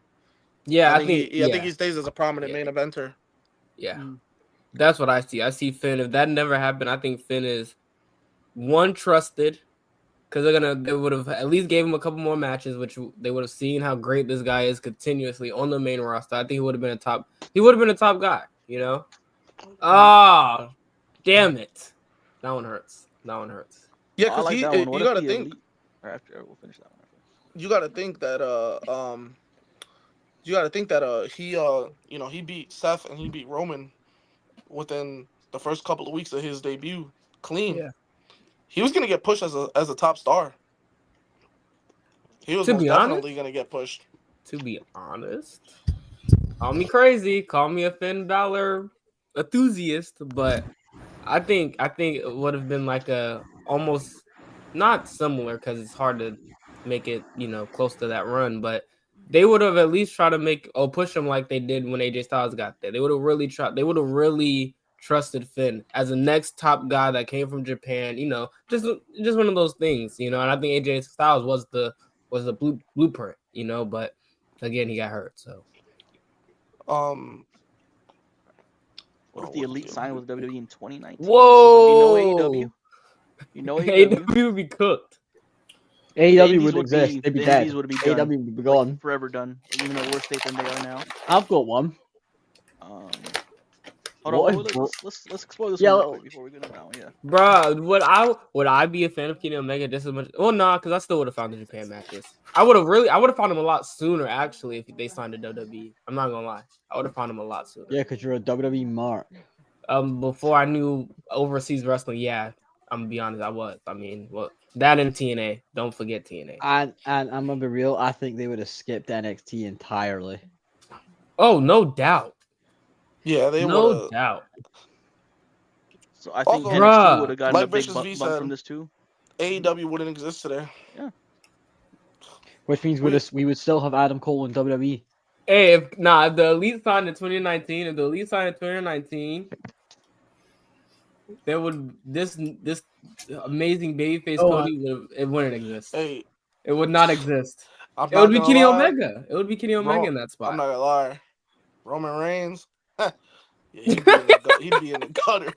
Yeah, I think he stays as a prominent main eventer. Yeah, that's what I see. I see Finn. If that never happened, I think Finn is one trusted because they would have at least gave him a couple more matches, which they would have seen how great this guy is continuously on the main roster. I think he would have been a top. He would have been a top guy. You know. Ah, damn it. That one hurts. Yeah, because that you one. What if gotta the think. Elite... Or after we'll finish that one. you got to think that he he beat Seth and he beat Roman within the first couple of weeks of his debut clean. Yeah. He was gonna get pushed as a top star. He was To most be honest, definitely gonna get pushed. call me crazy, call me a Finn Balor enthusiast, but I think it would have been like a almost not similar because it's hard to make it close to that run, but they would have at least tried to push him like they did when AJ Styles got there. They would have really tried. They would have really trusted Finn as the next top guy that came from Japan. Just one of those things. And I think AJ Styles was the blueprint. But again, he got hurt. So Um, What if the Elite signed with WWE in 2019? whoa, So there'd be no AEW. No AEW AEW. would be cooked. AEW would exist. They'd be the dead. indies would be done. AEW would be gone. Like, forever done. Even in a worse state than they are now. I've got one. Hold on, let's explore this one real quick before we get on that one. Yeah. Bruh, would I be a fan of Kenny Omega just as much? Well, nah, because I still would have found the Japan matches. I would have found him a lot sooner actually if they signed to WWE. I'm not gonna lie, I would have found him a lot sooner. Yeah, because you're a WWE mark. Before I knew overseas wrestling, yeah, I'm gonna be honest, I was. I mean, well, that and TNA. Don't forget TNA. And I'm gonna be real. I think they would have skipped NXT entirely. Oh, no doubt. yeah, they No would. doubt. So I think Also, NXT would have gotten like a big Vicious bump V from said, this too. AEW wouldn't exist today. Which means we would still have Adam Cole in WWE. Hey, if the Elite signed in 2019, there would this amazing babyface Cody it wouldn't exist. Hey, It would not exist. I'm It would be not Kenny gonna lie. Omega. It would be Kenny Omega in that spot. I'm not gonna lie. Roman Reigns, yeah, he'd be in the gutter.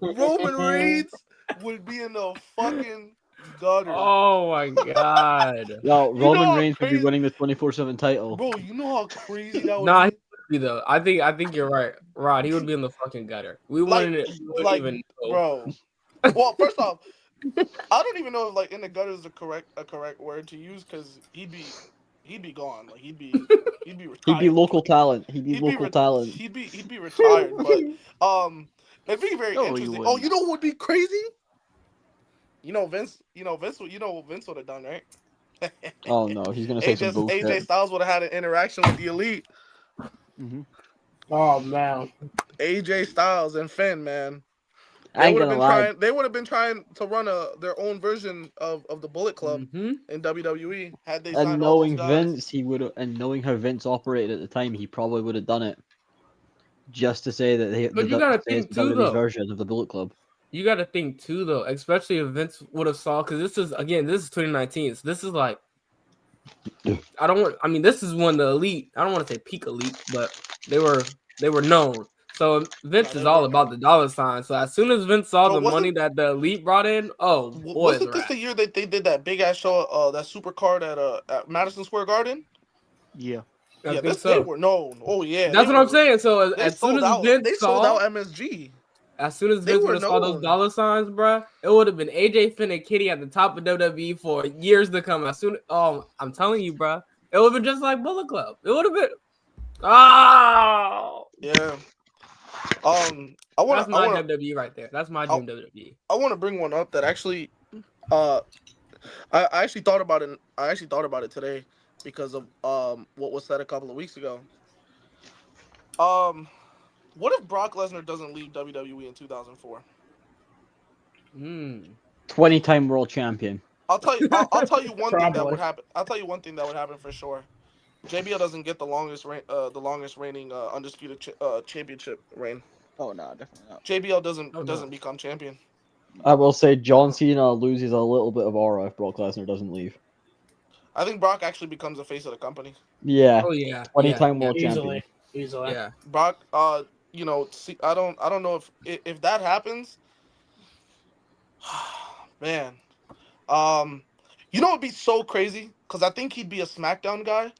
Roman Reigns would be in the fucking gutter. Oh my god. No, You know Roman how Reigns would be crazy- winning the 24/7 title. Bro, you know how crazy that would Nah, he be? would be though. I think you're right, Rod. He would be in the fucking gutter. We wouldn't even know. bro. Well, first off, I don't even know if like in the gutter is a correct word to use because he'd be gone. Like he'd be retired. He'd be local talent. He'd be local talent. He'd be retired. But it'd be very No, you interesting. wouldn't. Oh, you know what would be crazy? Vince would have done, right? Oh no, he's gonna say some bullshit. AJ Styles would have had an interaction with the Elite. Mm-hmm. Oh man. AJ Styles and Finn, man. I ain't gonna lie. They would have been trying to run their own version of the Bullet Club in WWE had they signed And all knowing those guys. Vince, and knowing how Vince operated at the time, he probably would have done it. Just to say that But you gotta think too, WWE's though. version of the Bullet Club. You got to think too, though, especially if Vince would have saw, because this is 2019. So this is like, this is when the Elite. I don't want to say peak Elite, but they were known. So Vince is all about the dollar sign. So as soon as Vince saw the money that the Elite brought in, wasn't this the year that they did that big ass show, that super card at Madison Square Garden? Yeah. I think They were known. Oh yeah, that's what I'm saying. So as soon as Vince sold out MSG. As soon as Vince would have saw those dollar signs, bruh, it would have been AJ, Finn, and Kitty at the top of WWE for years to come. I'm telling you, bruh, it would have been just like Bullet Club. It would have been. Oh, yeah. That's my WWE right there. That's my dream WWE. I want to bring one up that actually, I actually thought about it. I actually thought about it today because of what was said a couple of weeks ago. What if Brock Lesnar doesn't leave WWE in 2004? 20-time world champion. I'll tell you one thing that would happen. I'll tell you one thing that would happen for sure. JBL doesn't get the longest reigning undisputed championship reign. Oh no, definitely not. JBL doesn't become champion. I will say John Cena loses a little bit of aura if Brock Lesnar doesn't leave. I think Brock actually becomes the face of the company. Yeah. Oh yeah. 20-time world champion. Easily. Yeah. Brock, see, I don't know if that happens. Man, it'd be so crazy because I think he'd be a SmackDown guy.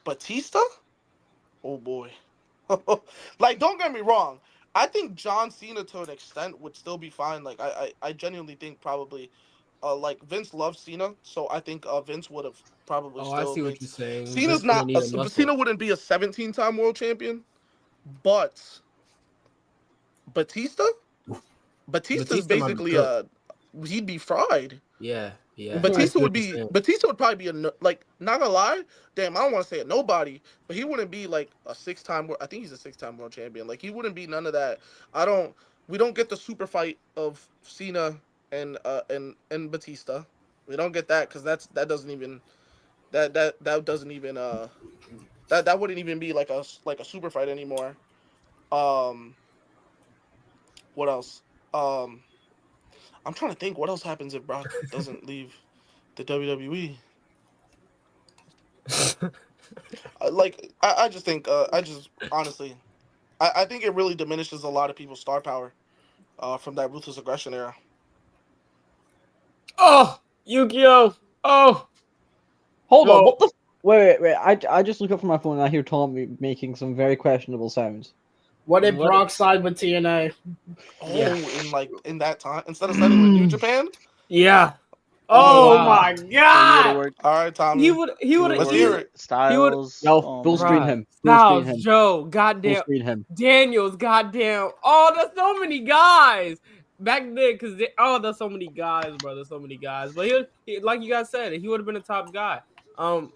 Batista? Oh boy. Like, don't get me wrong. I think John Cena to an extent would still be fine. Like, I genuinely think probably like Vince loves Cena, so I think Vince would have probably Oh, I still see made. what you're saying. Cena's Vince gonna not. need a muscle. Cena wouldn't be a 17-time world champion, but Batista. Batista's Batista might be basically cooked. he'd be fried. Yeah. I Batista see would what you're be saying. Batista would probably be like, not gonna lie, damn, I don't want to say it nobody, but he wouldn't be like a 6-time. I think he's a 6-time world champion. Like he wouldn't be none of that. We don't get the super fight of Cena and Batista. We don't get that because that doesn't even that doesn't even that wouldn't even be like a super fight anymore. Um, what else? Um, I'm trying to think what else happens if Brock doesn't leave the WWE. I just think I just honestly I think it really diminishes a lot of people's star power from that ruthless aggression era. Oh, Yu-Gi-Oh! Oh, Hold on, no. what the? Wait. I just look up from my phone and I hear Tommy making some very questionable sounds. What did What- Brock side with TNA? Oh, Yeah. in that time instead of signing with New Japan. Yeah. Oh, Oh, my So you would God! have worked. All right, Tommy. He would Let's hear it. Styles. No, full screen him. Full screen Styles, him. Joe, Full goddamn, screen him. Daniels, goddamn. Oh, there's so many guys back then. There's so many guys, bro. There's so many guys. But he like you guys said, he would have been a top guy. I'm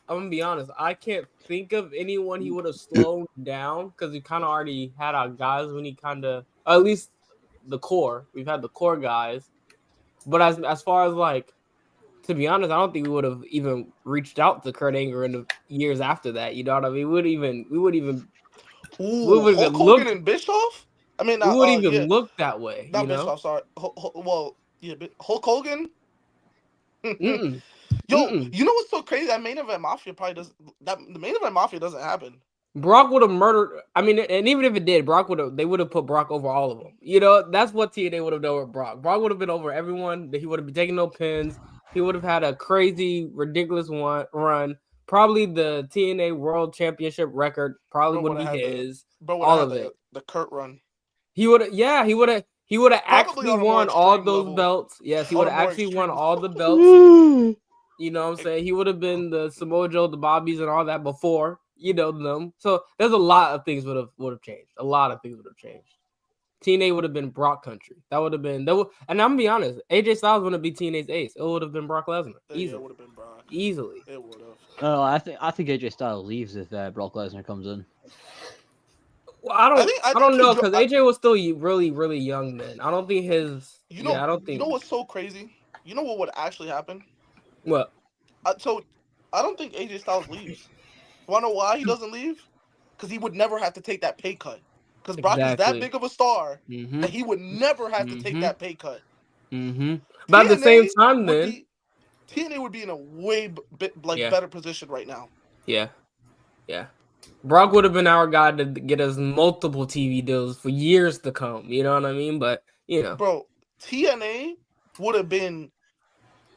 gonna be honest. I can't think of anyone he would have slowed down because we kind of already had our guys when he at least the core. We've had the core guys. But as far as like, to be honest, I don't think we would have even reached out to Kurt Angle in the years after that. You know what I mean? We would even Ooh, Hulk Hogan and Bischoff. I mean, yeah, look that way. not You know? Bischoff. Sorry. Well, yeah, Hulk Hogan. Mm-mm. Yo, Mm-mm. you know what's so crazy? That main event mafia probably doesn't. The main event mafia doesn't happen. Brock would have murdered. I mean, and even if it did, they would have put Brock over all of them. You know, that's what TNA would have done with Brock. Brock would have been over everyone. He would have been taking no pins. He would have had a crazy, ridiculous run. Probably the TNA World Championship record probably would be his. All of it. The Kurt run. He would have. Yeah, he would have. He would have Probably actually on a more won all extreme those level. belts. Yes, he On would a have more actually won extreme all the belts. You know what I'm saying? He would have been the Samoa Joe, the Bobbies, and all that before, you know, them. So there's a lot of things would have changed. A lot of things would have changed. TNA would have been Brock country. That would have been and I'm gonna be honest, AJ Styles wouldn't be TNA's ace. It would have been Brock Lesnar. Easily. It would have been Brock. Easily. It would have. No, I think AJ Styles leaves if Brock Lesnar comes in. Well, I don't know because AJ was still really, really young then. I don't think his. You know, I don't think. You know what's so crazy? You know what would actually happen? What? So I don't think AJ Styles leaves. Wanna know why he doesn't leave? Because he would never have to take that pay cut. Because Brock is that big of a star that he would never have to take that pay cut. Mm-hmm. But at the same time, then TNA would be in a way better position right now. Yeah. Brock would have been our guy to get us multiple TV deals for years to come. You know what I mean? But you know, bro, TNA would have been.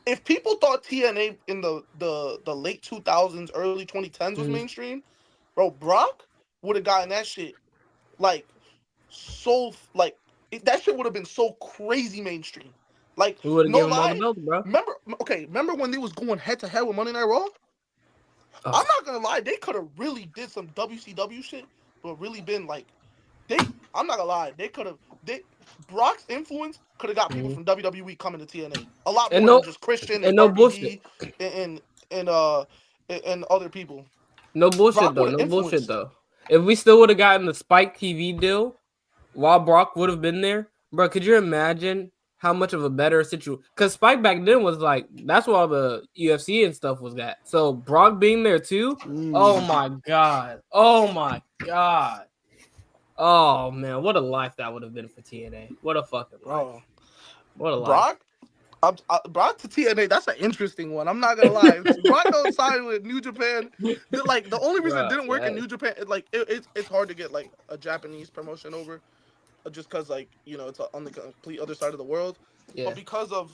If people thought TNA in the late 2000s, early 2010s was mainstream, bro, Brock would have gotten that shit that shit would have been so crazy mainstream. Like, no lie. Belts, bro. Remember when they was going head to head with Monday Night Raw? Oh. I'm not gonna lie, they could have really did some WCW shit, but really been like, I'm not gonna lie, Brock's influence could have got people from WWE coming to TNA a lot more than just Christian and no bullshit and other people. No bullshit though. If we still would have gotten the Spike TV deal while Brock would have been there, bro, could you imagine how much of a better situation? Because Spike back then was like, that's where all the UFC and stuff was at. So Brock being there too, oh my god. Oh man, what a life that would have been for TNA. What a fucking life. What a life. Brock to TNA, that's an interesting one. I'm not gonna lie. Brock don't sign with New Japan. Like the only reason it didn't work in New Japan, it's hard to get like a Japanese promotion over, just because it's on the complete other side of the world. Yeah. But because of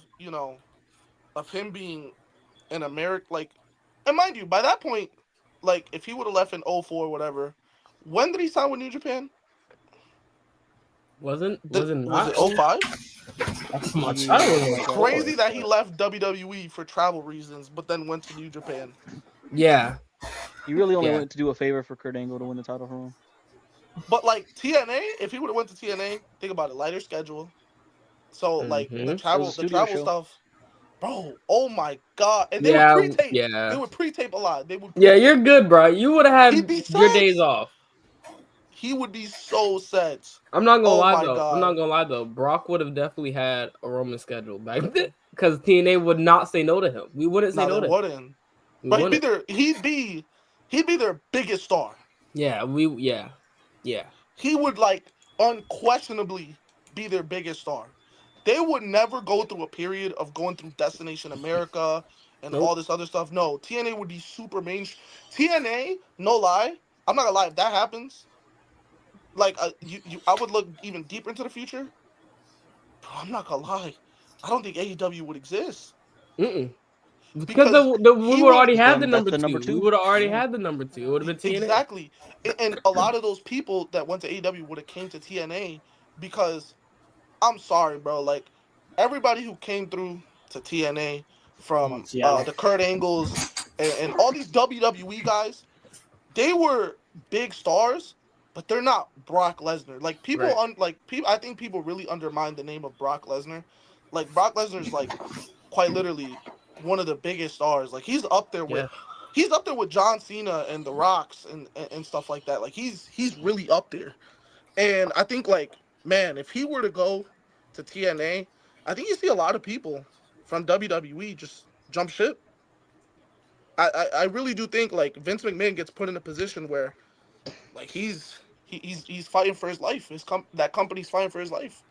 of him being an American, and mind you, by that point, if he would have left in 2004 or whatever, when did he sign with New Japan? Wasn't Was not it 05? That's much. Yeah. I don't It's know. crazy that he left WWE for travel reasons, but then went to New Japan. Yeah, He really only Yeah. went to do a favor for Kurt Angle to win the title from him. But like TNA, if he would have went to TNA, think about it, lighter schedule. So like Mhm. the It was travel, a the studio travel show. stuff, bro. Oh my god! And they yeah, would pre-tape. yeah. They would pre-tape a lot. They would. Yeah, Pre-tape. you're good, bro. You would have He'd be had your set. days off. He would be so set. I'm not gonna Oh lie my though. God. I'm not gonna lie though. Brock would have definitely had a Roman schedule back then because TNA would not say no to him. We wouldn't say No, no they to him. wouldn't. We But wouldn't. he'd be their biggest star. Yeah. Yeah. He would like unquestionably be their biggest star. They would never go through a period of going through Destination America and Nope. all this other stuff. No, TNA would be super mainstream. TNA, no lie, I'm not gonna lie. If that happens, like I would look even deeper into the future. Bro, I'm not gonna lie. I don't think AEW would exist. Mm-mm. Because Because we he would already would- have the That's number the two. number We two. would have already Yeah. had the number two. It would have been TNA. Exactly. And a lot of those people that went to AEW would have came to TNA because I'm sorry, bro. Like everybody who came through to TNA from Seattle. the Kurt Angles and all these WWE guys, they were big stars, but they're not Brock Lesnar. Like people Right. people I think people really undermine the name of Brock Lesnar. Like Brock Lesnar is like quite literally one of the biggest stars. Like he's up there with John Cena and The Rocks and stuff like that. Like he's really up there. And I think like, man, if he were to go to TNA, I think you see a lot of people from WWE just jump ship. I really do think like Vince McMahon gets put in a position where like he's fighting for his life. That company's fighting for his life.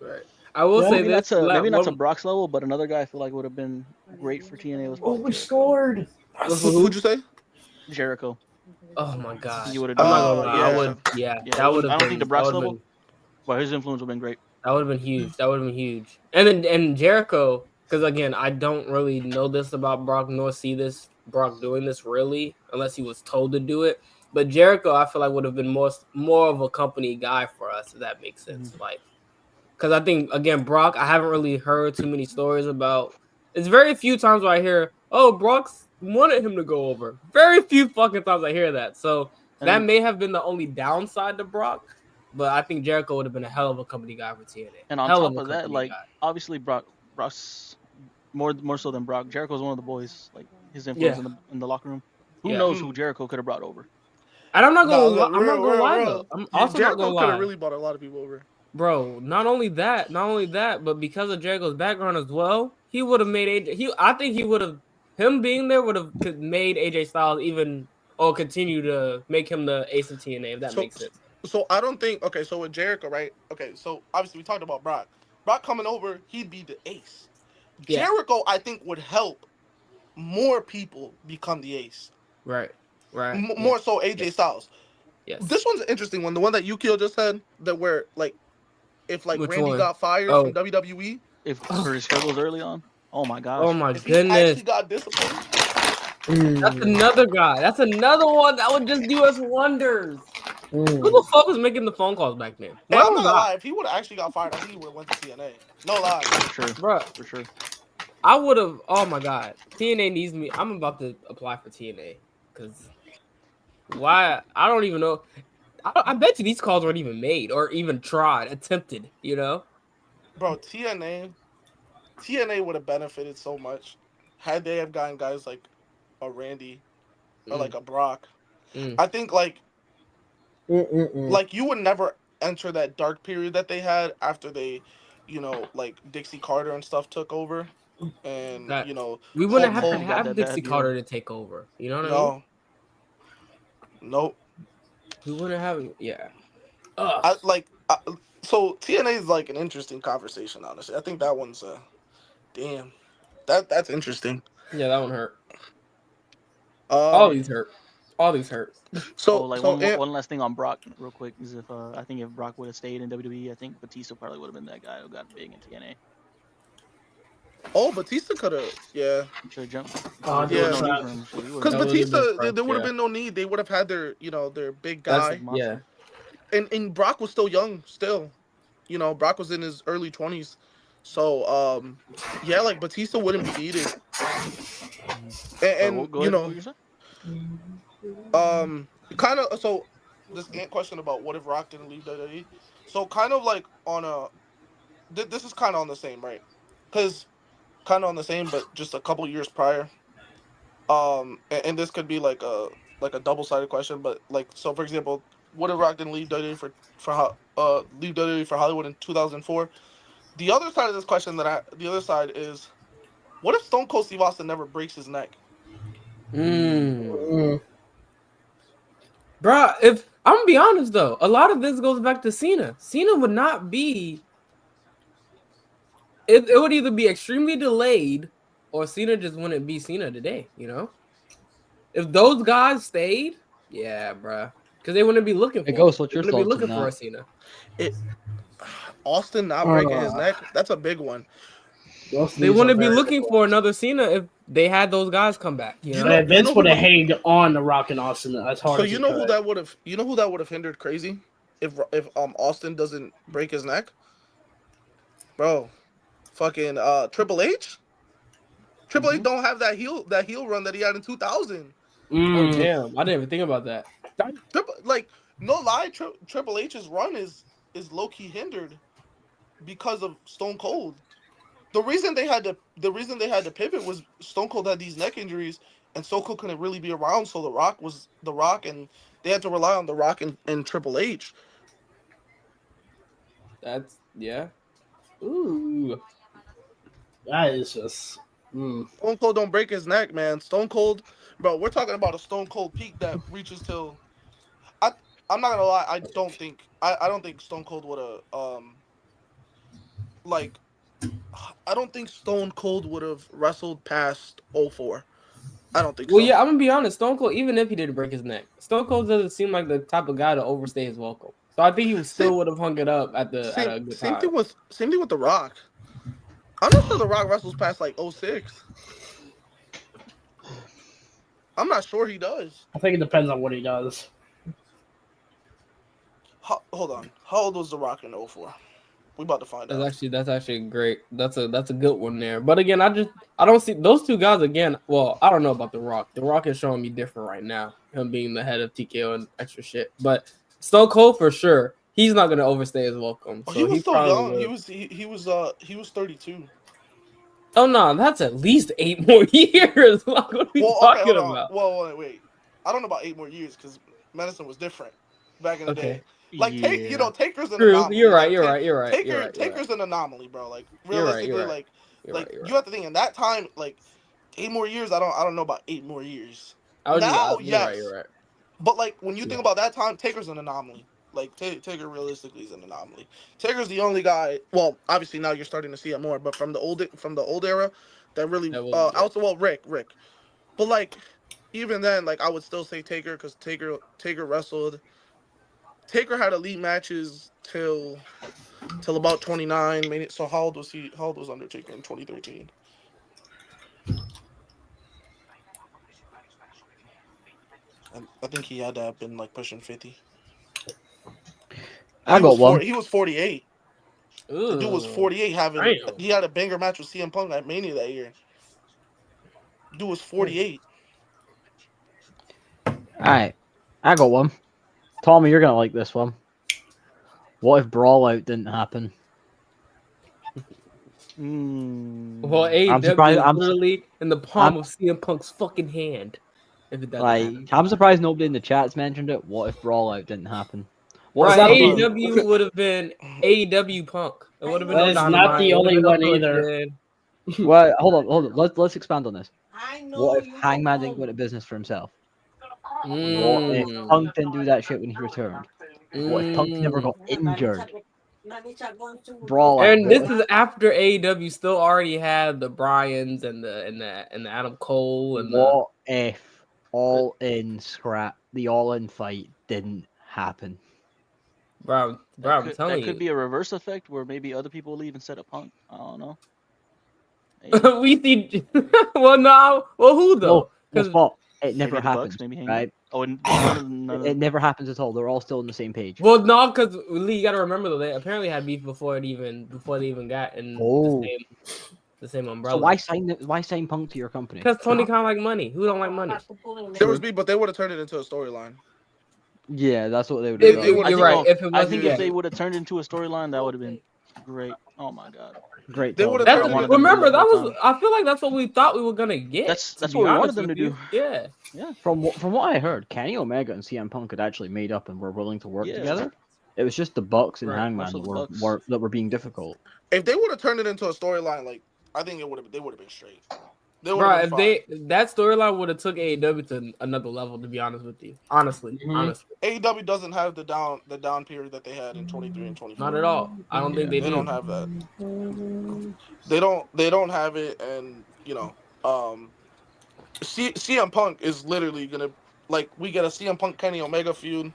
Right. I will say Maybe this. maybe not to Brock's level, but another guy I feel like would have been great for TNA was probably scored. Who'd you say? Jericho. Oh my god. He would have I'm done. not gonna lie. yeah. I would. Yeah. Yeah, That would have. I don't think to Brock's level, been, but his influence would have been great. that would have been huge. That would have been huge. And Jericho, because again, I don't really know this about Brock nor see this Brock doing this really, unless he was told to do it. But Jericho, I feel like would have been more of a company guy for us, if that makes sense. Like, because I think again, Brock, I haven't really heard too many stories about. It's very few times where I hear, "Oh, Brock's wanted him to go over." Very few fucking times I hear that. So And that then- may have been the only downside to Brock. But I think Jericho would have been a hell of a company guy for TNA. And on Hell top a of that, company like guy. obviously Brock's more so than Brock. Jericho's one of the boys. Like his influence in the locker room. Who Yeah. knows who Jericho could have brought over? And I'm not No, gonna. I'm not gonna lie real. though. I'm also Jericho not gonna could lie, have really brought a lot of people over. bro. Not only that, but because of Jericho's background as well, he would have made AJ. I think he would have. Him being there would have made AJ Styles even or continue to make him the ace of TNA. If that makes sense. So I don't think so with Jericho, right? Okay, so obviously we talked about Brock. Brock coming over, he'd be the ace. Yeah. Jericho, I think, would help more people become the ace. Right. More so AJ Styles. Yes. This one's an interesting one. The one that Yukio just said, that where like if like Which Randy one? got fired Oh. from WWE, If for his struggles early on. Oh my gosh. Oh my if he goodness. actually got disciplined, That's another guy. That's another one that would just do us wonders. Who the fuck was making the phone calls back then? and Where I'm not was gonna I? lie, if he would have actually got fired, I think he would have went to TNA. No lie. For sure. Bruh, For sure. I would have. Oh my god, TNA needs me. I'm about to apply for TNA because why? I don't even know. I bet you these calls weren't even made or even tried, attempted. You know? Bro, TNA would have benefited so much had they have gotten guys like a Randy or like a Brock. Mm. I think like you would never enter that dark period that they had after they, like Dixie Carter and stuff took over, and That- We wouldn't have to Hogan got have that Dixie bad, Carter to take over. You know what I mean? Nope. We wouldn't have. Yeah. So TNA is like an interesting conversation, honestly. I think that one's damn. That's interesting. Yeah, that one hurt. All these hurt. So one last thing on Brock, real quick, is if I think if Brock would have stayed in WWE, I think Batista probably would have been that guy who got big in TNA. Batista could have, yeah. Should have jumped. Yeah. Because Because That would've Batista, been fresh, there would have yeah. been no need. They would have had their big guy, Yeah. and Brock was still young, still. Brock was in his early 20s. So, yeah, like Batista wouldn't be needed. And Go ahead. What were you saying? kind of, so this question about what if Rock didn't leave WWE. So kind of like on a, this is kind of on the same, right? Because kind of on the same, but just a couple years prior. And this could be like a double-sided question, but like, so for example, what if Rock didn't leave WWE leave WWE for Hollywood in 2004? The other side of this question the other side is, what if Stone Cold Steve Austin never breaks his neck? Bruh, if I'm gonna be honest though, a lot of this goes back to Cena. Cena would not be. It would either be extremely delayed, or Cena just wouldn't be Cena today. If those guys stayed, yeah, bruh, because they wouldn't be looking for. Hey, Ghost, what's They your wouldn't be thoughts looking on for a that? Cena. Austin not breaking his neck, that's a big one. They wouldn't be looking for another Cena if they had those guys come back. Vince would have hated on The Rock and Austin as hard So as who that would have hindered crazy if Austin doesn't break his neck, bro? Fucking Triple H. Triple H don't have that heel run that he had in 2000. Oh damn, I didn't even think about that. No lie, Triple H's run is low key hindered because of Stone Cold. The reason they had to pivot was Stone Cold had these neck injuries, and Stone Cold couldn't really be around. So The Rock, and they had to rely on The Rock and Triple H. That's yeah. Ooh, that is just. Stone Cold don't break his neck, man. Stone Cold, bro. We're talking about a Stone Cold peak that reaches till. I'm not gonna lie. I don't think Stone Cold would have I don't think Stone Cold would have wrestled past 04. I don't think so. Well, yeah, I'm gonna be honest. Stone Cold, even if he didn't break his neck, Stone Cold doesn't seem like the type of guy to overstay his welcome. So I think he still would have hung it up at a good time. Same thing with The Rock. I'm not sure The Rock wrestles past like 06. I'm not sure he does. I think it depends on what he does. Hold on. How old was The Rock in 04? We about to find out. That's actually great. That's a good one there. But again, I don't see those two guys again. Well, I don't know about The Rock. The Rock is showing me different right now. Him being the head of TKO and extra shit. But Stone Cold for sure. He's not gonna overstay his welcome. So he was still young. Would. He was 32. Oh no, that's at least 8 more years. What are we talking about? Well, wait. I don't know about 8 more years because medicine was different back in the day. Like Taker's an anomaly. You're right. Taker's an anomaly, bro. Like realistically, you have to think in that time, like 8 more years. I don't know about 8 more years. Yes. You're right. But like when you think about that time, Taker's an anomaly. Like Taker realistically is an anomaly. Taker's the only guy. Well, obviously now you're starting to see it more, but from the old era, that really Rick. But like even then, like I would still say Taker because Taker wrestled. Taker had elite matches till about 29. So how old was he? How old was Undertaker in 2013? I think he had to have been like pushing 50. I got one. He was 48. Ooh. The dude was 48. He had a banger match with CM Punk at Mania that year. Dude was 48. All right, I got one. Tommy, you're gonna like this one. What if Brawl Out didn't happen? Well, AEW is literally in the palm of CM Punk's fucking hand. If it doesn't happen. I'm surprised nobody in the chat's mentioned it. What if Brawl Out didn't happen? AEW would have been AEW Punk. It would have been. That's not the only one either. Well, hold on. Let's expand on this. What if Hangman didn't go into business for himself? What if Punk didn't do that shit when he returned? What if Punk never got injured? Brawl Out. And this is after AEW still already had the Bryans and the Adam Cole and what if the All In fight didn't happen? Bro, I'm telling you. That could be a reverse effect where maybe other people leave instead of Punk. I don't know. We see. Well, no. Well, who though? Well, it never maybe the happened, Bucks, maybe right? Oh, and none It of, never happens at all. They're all still on the same page. Well, no, because Lee, you gotta remember though, they apparently had beef before they even got in the same umbrella. So why sign Punk to your company? Because Tony Khan like money. Who don't like money? There was beef, but they would have turned it into a storyline. Yeah, that's what they would If- have if- done. you're I right. think, If it I wasn't, think yeah. if they would have turned into a storyline, that would have been great. Oh my god. Great. They talk. would've I turned wanted it them to Remember, do that the whole was. time. I feel like that's what we thought we were gonna get. That's to be what we wanted honest them to with you. do. Yeah. From what I heard, Kenny Omega and CM Punk had actually made up and were willing to work Yeah. together. It was just the Bucks and Right, Hangman also that the were, Bucks. that were being difficult. If they would have turned it into a storyline, like I think they would have been straight. They would Bro, have if been fine. that storyline would have took AEW to another level, to be honest with you, honestly, AEW doesn't have the down period that they had in 23 and 24. not at all. I don't think they They do. don't have that. They don't have it, and CM Punk is literally gonna we get a CM Punk Kenny Omega feud,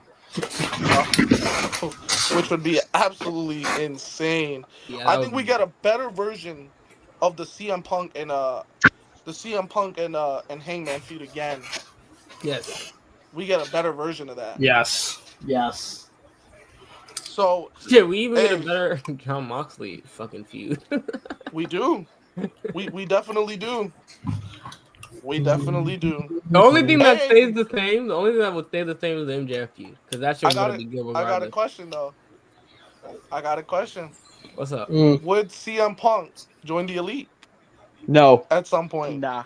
which would be absolutely insane. Yeah, I that think would we be- get a better version of the CM Punk and Hangman feud again. Yes. We get a better version of that. Yes. Yes. So Shit, we even get a Hey. better John Moxley fucking feud. we do. We definitely do. We definitely do. The only thing that Hey. stays the same, the only thing that would stay the same is the MJF feud, because that shit I was got gonna be good I got a regardless. question though. I got a question. What's up? Would CM Punk join the Elite No, at some point? Nah.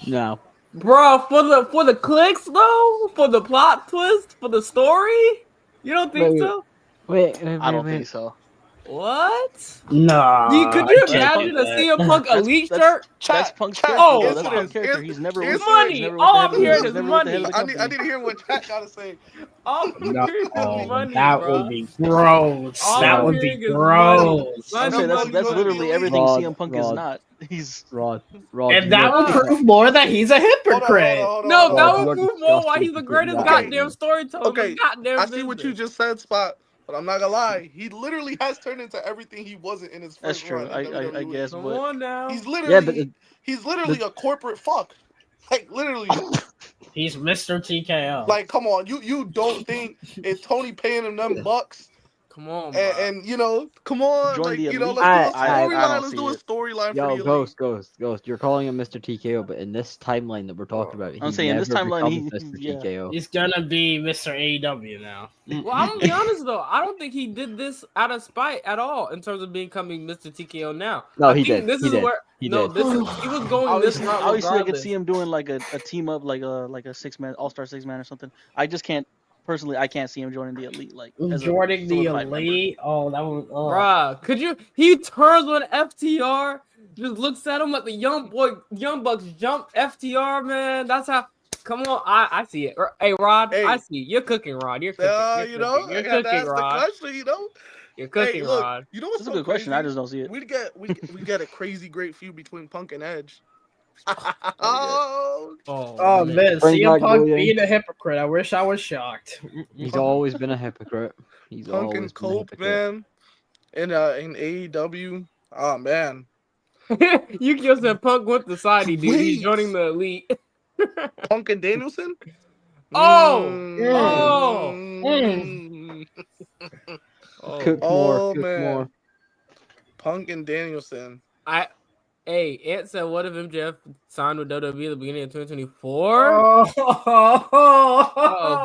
no. Bro, for the clicks though, for the plot twist, for the story, you don't think Wait. so? Wait, I don't think so. What? Nah. Could you I can't imagine do a that. CM Punk elite shirt? That's Punk's Chat, character. Oh, though. That's answer Punk's this. character. He's never Answer with this. Money. he's never All with I'm the head hearing of, is he's never with the head money. of the I company. need to hear what Chat gotta say. All I'm No, hearing is money, that bro. would be gross. All that I'm would be hearing is gross. money. I'm saying that's Money, money, literally money. everything Rod, CM Punk is Rod. not. He's Rod, And you that are- would prove more that he's a hypocrite. Hold on, No, hold on, that hold on. would You're prove more why disgusting he's the if you greatest do that. goddamn storyteller. Okay, in the goddamn I see what you business. just said, Spot, but I'm not gonna lie. He literally has turned into everything he wasn't in his that's first true. run. in I WWE. guess, Come but on now. He's Yeah, literally a corporate fuck. Like literally. He's Mr. TKO. Like, come on, you don't think if Tony paying him them bucks Come on, bro. and come on, Join like the let's do a Elite? I storyline. don't Let's see do a it. storyline for Yo, the Elite. Ghost. You're calling him Mr. TKO, but in this timeline that we're talking about, I'm he's saying in this never timeline, become Mr. yeah. TKO. He's gonna be Mr. AEW now. Well, I'm gonna be honest though. I don't think he did this out of spite at all in terms of becoming Mr. TKO now. No, I he think did. This He is did. where He no, did. this is, he was going this Obviously, route obviously I could regardless. see him doing like a team up, like a 6-man, all-star 6-man or something. I just can't personally. I can't see him joining the Elite like as a Joining the solidified member. Elite. Oh, that would. Oh. Bruh, could you? He turns on FTR, just looks at him like the young bucks jump FTR, man. That's how. Come on, I see it. Hey, Rod, Hey. I see you're cooking, Rod. You're cooking. You're You know, cooking, I you're had to cooking, ask the Rod. question. You're cooking, Hey, look, Rod. you know what's That's a so good question. crazy? I just don't see it. We get a crazy great feud between Punk and Edge. Oh, Oh man, Bring CM back Punk William. being a hypocrite. I wish I was shocked. He's always been a hypocrite. He's Punk always and been a Cope, hypocrite. man, in AEW. Oh man, You just said Punk went to Saudi, dude. He's Please. joining the Elite. Punk and Danielson. Oh! Mm. Cook Oh, more. Cook man. more. Punk and Danielson. Hey, Ant said, what if MJF signed with WWE at the beginning of 2024? Oh,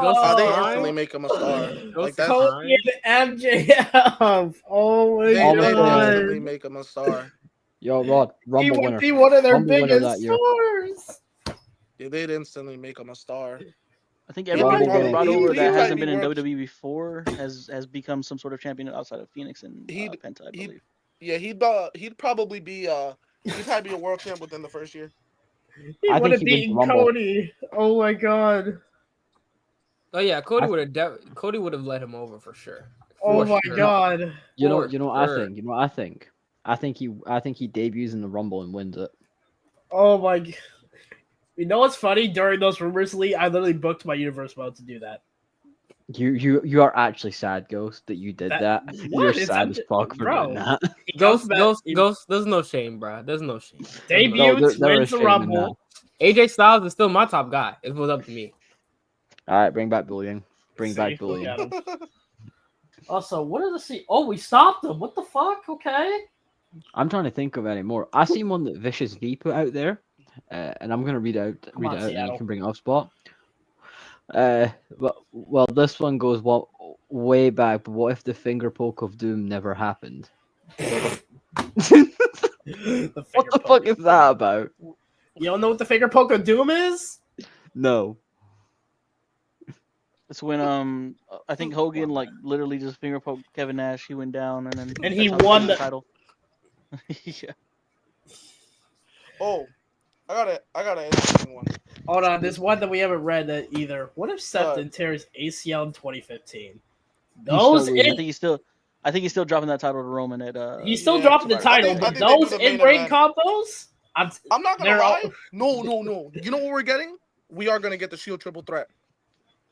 Ghost Oh, they Fine. instantly make him a star. Ghost Like that's Fine. Cody and MJF. Oh my they god. instantly make him a star. Yo, Rod, He Rumble would winner. be one of their Rumble winner biggest that year. stars. Yeah, they'd instantly make him a star. I think He everybody might they be- brought he- over he that might hasn't be been in worth- WWE before has become some sort of champion outside of Phoenix and He'd- Penta, I he'd- believe. Yeah, he'd probably be he'd probably be a world champ within the first year. He I would think have he wins beaten Rumble. Cody. Oh my god. Oh yeah, Cody would have let him over for sure. Oh For my sure. god. You know For what I sure. think. You know what I think. I think he debuts in the Rumble and wins it. Oh my. You know what's funny? During those rumors, Lee, I literally booked my universe mode to do that. You are actually sad, Ghost, that you did that. What? You're It's sad as fuck for bro. doing that. He comes Ghost. back- There's no shame, bro. There's no shame. Debuts, there wins is the shame in Rumble. AJ Styles is still my top guy. If it was up to me. All right, bring back bullying. Bring See, back look bullying. at him. Also, what is the Oh, we stopped him. What the fuck? Okay. I'm trying to think of any more. I seen one that Vicious V put out there, and I'm gonna read it out, Come on, and you Seattle. can bring it up, Spot. Well, this one goes way back. But what if the finger poke of doom never happened? What the fuck is that about? You don't know what the finger poke of doom is? No. It's when I think Hogan like literally just finger poked Kevin Nash. He went down and then And he that's how won won the- title. Yeah. Oh, I got an interesting one. Hold on, there's one that we haven't read that either. What if Seth What? did tear his ACL in 2015? still Those losing. I think he's still dropping that title to Roman at he's still Yeah, dropping the Survivor title, Series. I but think they do those the main in-ring event. combos, I'm not gonna They're lie. all- No. You know what we're getting? We are gonna get the Shield triple threat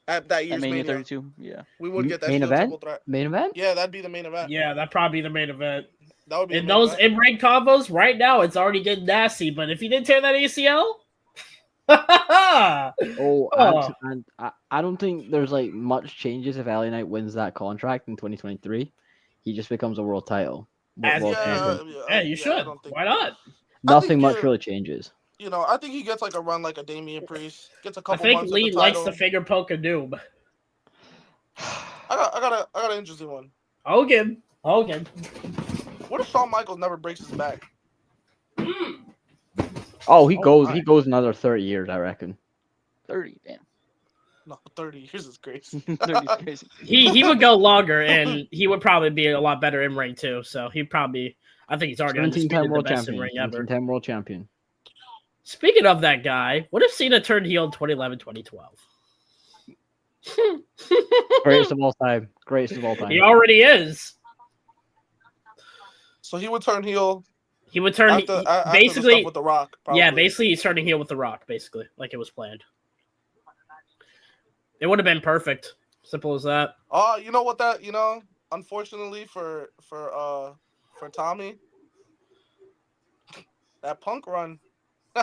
at that at year's Mania Mania. 32. Yeah. We would get that Main Shield event? triple threat. Main event? Yeah, that'd be the main event. yeah, that'd probably be the main event. That would be And the main those event. in-ring combos, right now, it's already getting nasty. But if he didn't tear that ACL, Oh, Oh. and I don't think there's like much changes if LA Knight wins that contract in 2023. He just becomes a world title. As- World Yeah, champion. yeah, you I should. don't think- Why not? Nothing think much you're- really changes. You know, I think he gets like a run like a Damian Priest. Gets a I couple think months Lee at the likes title. the finger poke of doom. I got an interesting one. Hogan. What if Shawn Michaels never breaks his back? Oh, he my. goes another 30 years, I reckon. 30. Damn. No, 30 years is crazy. 30 is crazy. He would go longer, and he would probably be a lot better in ring too. So he'd probably. I think he's already 17-time undisputed the world best in champion. ring ever. 17-time world champion. Speaking of that guy, what if Cena turned heel in 2011, 2012? Greatest of all time. Greatest of all time. He already is. So he would turn heel He would turn after the basically. stuff with the Rock. Probably. Yeah, basically he's turning heel with the Rock, basically, like it was planned. It would have been perfect. Simple as that. You know what that? You know, unfortunately for Tommy, that Punk run.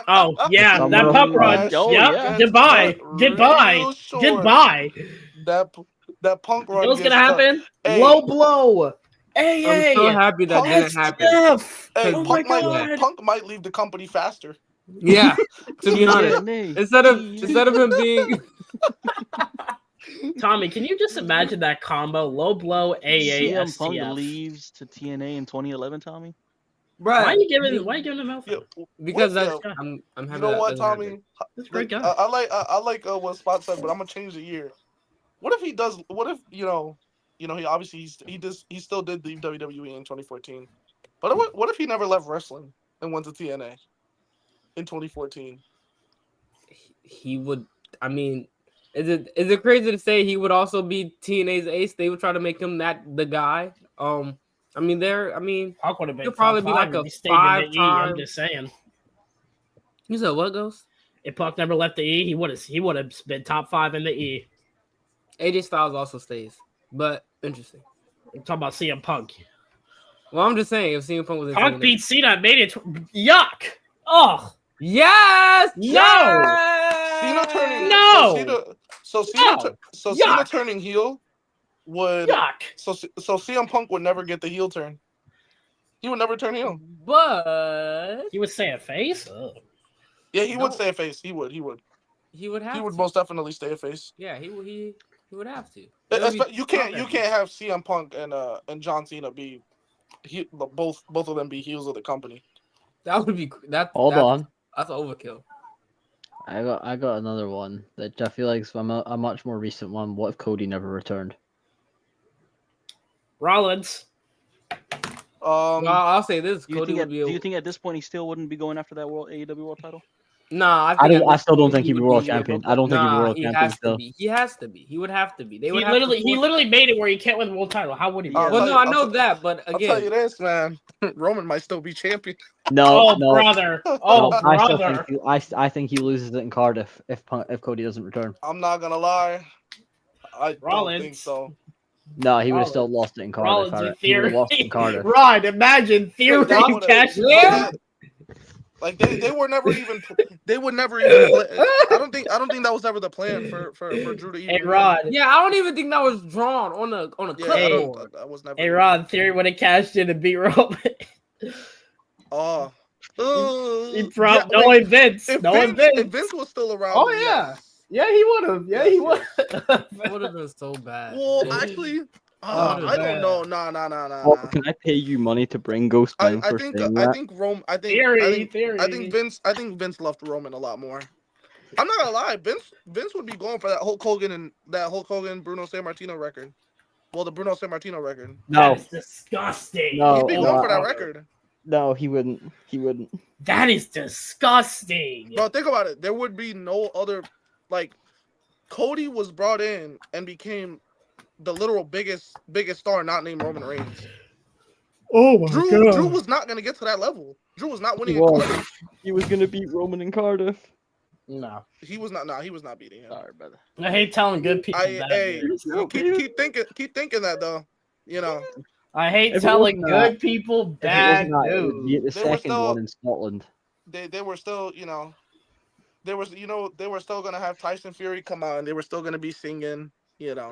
Oh yeah, Summer that of pump Love. run. Oh, Yep. yeah. Goodbye. Goodbye. Real short. Goodbye. That Punk run. You know what's gets gonna happen? Hey. Low blow. Hey, I'm so happy that Punk didn't that's happen. Steph. Hey, Oh Punk my might God. Punk might leave the company faster. Yeah, to be honest, TNA. instead of him being Tommy, can you just imagine that combo? Low blow, AA, CM Punk STF. leaves to TNA in 2011, Tommy. Why are right you giving him out? Yeah, because what- that's I'm You happy know that what, doesn't happen. Tommy? That's a great guy. I like what Spot said, but I'm gonna change the year. What if he does? What if he obviously he still did leave WWE in 2014, but what if he never left wrestling and went to TNA in 2014? He would. I mean, is it crazy to say he would also be TNA's ace? They would try to make him the guy. I mean, Punk would have been he'll probably be top like five a if he stayed in the E. 5-time I'm just saying. You said what, Ghost? If Punk never left the E, he would have been top 5 in the E. AJ Styles also stays, but interesting. I'm talking about CM Punk. Well, I'm just saying, if CM Punk was in Punk TNA. beat Cena and made it. Yuck! Oh Yes! No! Yes! Cena turning No! So Cena Yuck! turning heel would yuck! so CM Punk would never get the heel turn. He would never turn heel. But He would say a face. Ugh. Yeah, he would No. stay a face. He would. he would have He would to. most definitely stay a face. Yeah, he would have to. It would be You can't tough. have CM Punk and John Cena be both of them be heels of the company. That would be Hold on. That's overkill. I got another one that I feel like is a much more recent one. What if Cody never returned? Rollins. Well, I'll say this: Do you, Cody think would at, be. do you think at this point he still wouldn't be going after that AEW world title? Nah, I still don't think he'd be world champion. I don't think he'd be Nah, world he champion has to still. be. He has to be. He would have to be. They He would have to literally made it where he can't win the world title. How would he? Yeah. Well, no, I I'll know tell- that, but I'll tell you again, this, man. Roman might still be champion. No, Oh no. brother! Oh No, I still brother! think I think he loses it in Cardiff if Cody doesn't return. I'm not gonna lie. I don't Rollins. think so. No, he would have Rollins. still lost it in Rollins Cardiff. in He would have theory. lost it in Cardiff. Rod, imagine theory That would've- cash. Yeah. Like they were never even they would never even play. I don't think that was ever the plan for Drew to even Hey win. Rod. Yeah, I don't even think that was drawn on a Yeah, I don't. clipboard. That was never. Hey Rod, Theory would have cashed in and beat Roman. Oh. He Yeah, probably wait, Vince. if Vince. Vince was still around. Oh then yeah. yes. Yeah, he would have. Yeah, Yes, he would. That would have been so bad. Well, actually, I don't man. know. Nah. Well, can I pay you money to bring Ghost down I for think saying I that? think Rome. I think Theory. I think Vince loved Roman a lot more. I'm not gonna lie, Vince would be going for that Hulk Hogan Bruno Sammartino record. Well, the Bruno Sammartino record. No, That is disgusting. No, He'd be no, going for that I- record. no, he wouldn't. He wouldn't. That is disgusting. Bro, think about it. There would be no other, like, Cody was brought in and became the literal biggest star not named Roman Reigns. Oh my Drew was not gonna get to that level. Drew was not winning. He was. He was gonna beat Roman in Cardiff. No. He was not. Nah, he was not beating him. Sorry, brother. I hate telling good people that. Keep thinking that though. You know, I hate If it telling wasn't that- good people If bad it wasn't that, it would be news. at the They were second still- one in Scotland. they were still, you know, they were still gonna have Tyson Fury come out and they were still gonna be singing, you know.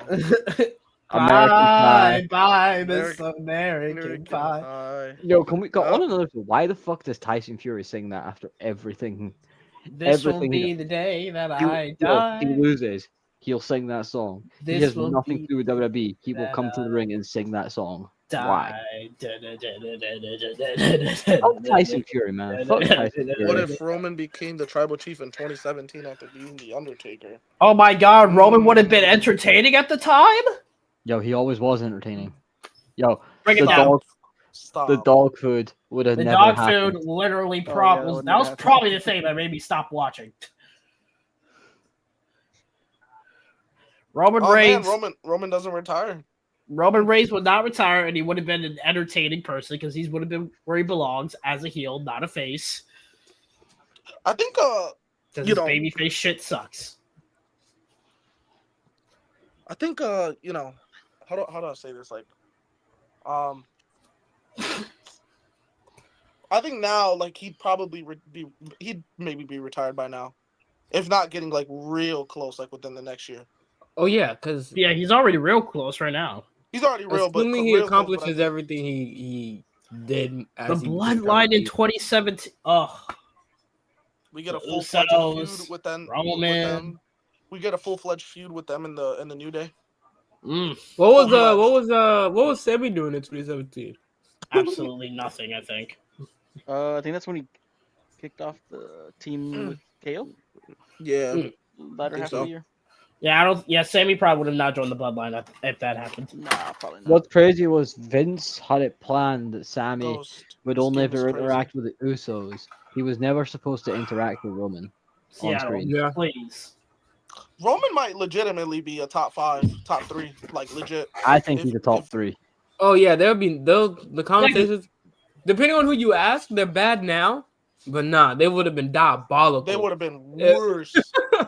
Bye, bye, Miss American American Pie. Yo, can we go on another? Why the fuck does Tyson Fury sing that after everything? This will Everything be the day that He, I he die. loses. He'll sing that song. This he has will nothing be to do with WWE. He will that come to the I ring and sing that song. Die. Why? Fuck Tyson Fury, man. Fuck Tyson Fury. What if Roman became the tribal chief in 2017 after beating the Undertaker? Oh my God, Roman would have been entertaining at the time. Yo, he always was entertaining. Yo, Bring the it down. Stop. the dog food would have The never dog happened. food literally Oh, yeah, probably that that was wouldn't probably the thing that made me stop watching. Roman Reigns. Roman doesn't retire. Roman Reigns would not retire, and he would have been an entertaining person because he would have been where he belongs as a heel, not a face. I think Because You his know- babyface shit sucks. you know, how do I say this? Like, I think now, like, he'd probably he'd maybe be retired by now, if not getting like real close, like within the next year. Oh yeah, because Yeah, he's already real close right now. He's already real, but assuming he real close, but I accomplishes think- everything he did. The As he bloodline in did. 2017. Oh, we get a the full-fledged Usos, feud with them. Roman. We get a full-fledged feud with them in the New Day. What was Sammy doing in 2017? absolutely nothing. I think. I think that's when he kicked off the team with KO. Yeah, Latter Think half so. of the year. Yeah, I don't. Yeah, Sammy probably would have not joined the bloodline if that happened. Nah, probably not. What's crazy was Vince had it planned that Sammy Ghost. would This only game is ever crazy. interact with the Usos. He was never supposed to interact with Roman on Seattle, screen. Yeah. please. Roman might legitimately be a top 5, top 3, like legit. I think If- he's a top if- 3. Oh yeah, the conversations. Depending on who you ask, they're bad now, but nah, they would have been diabolical. They would have been Yeah. worse.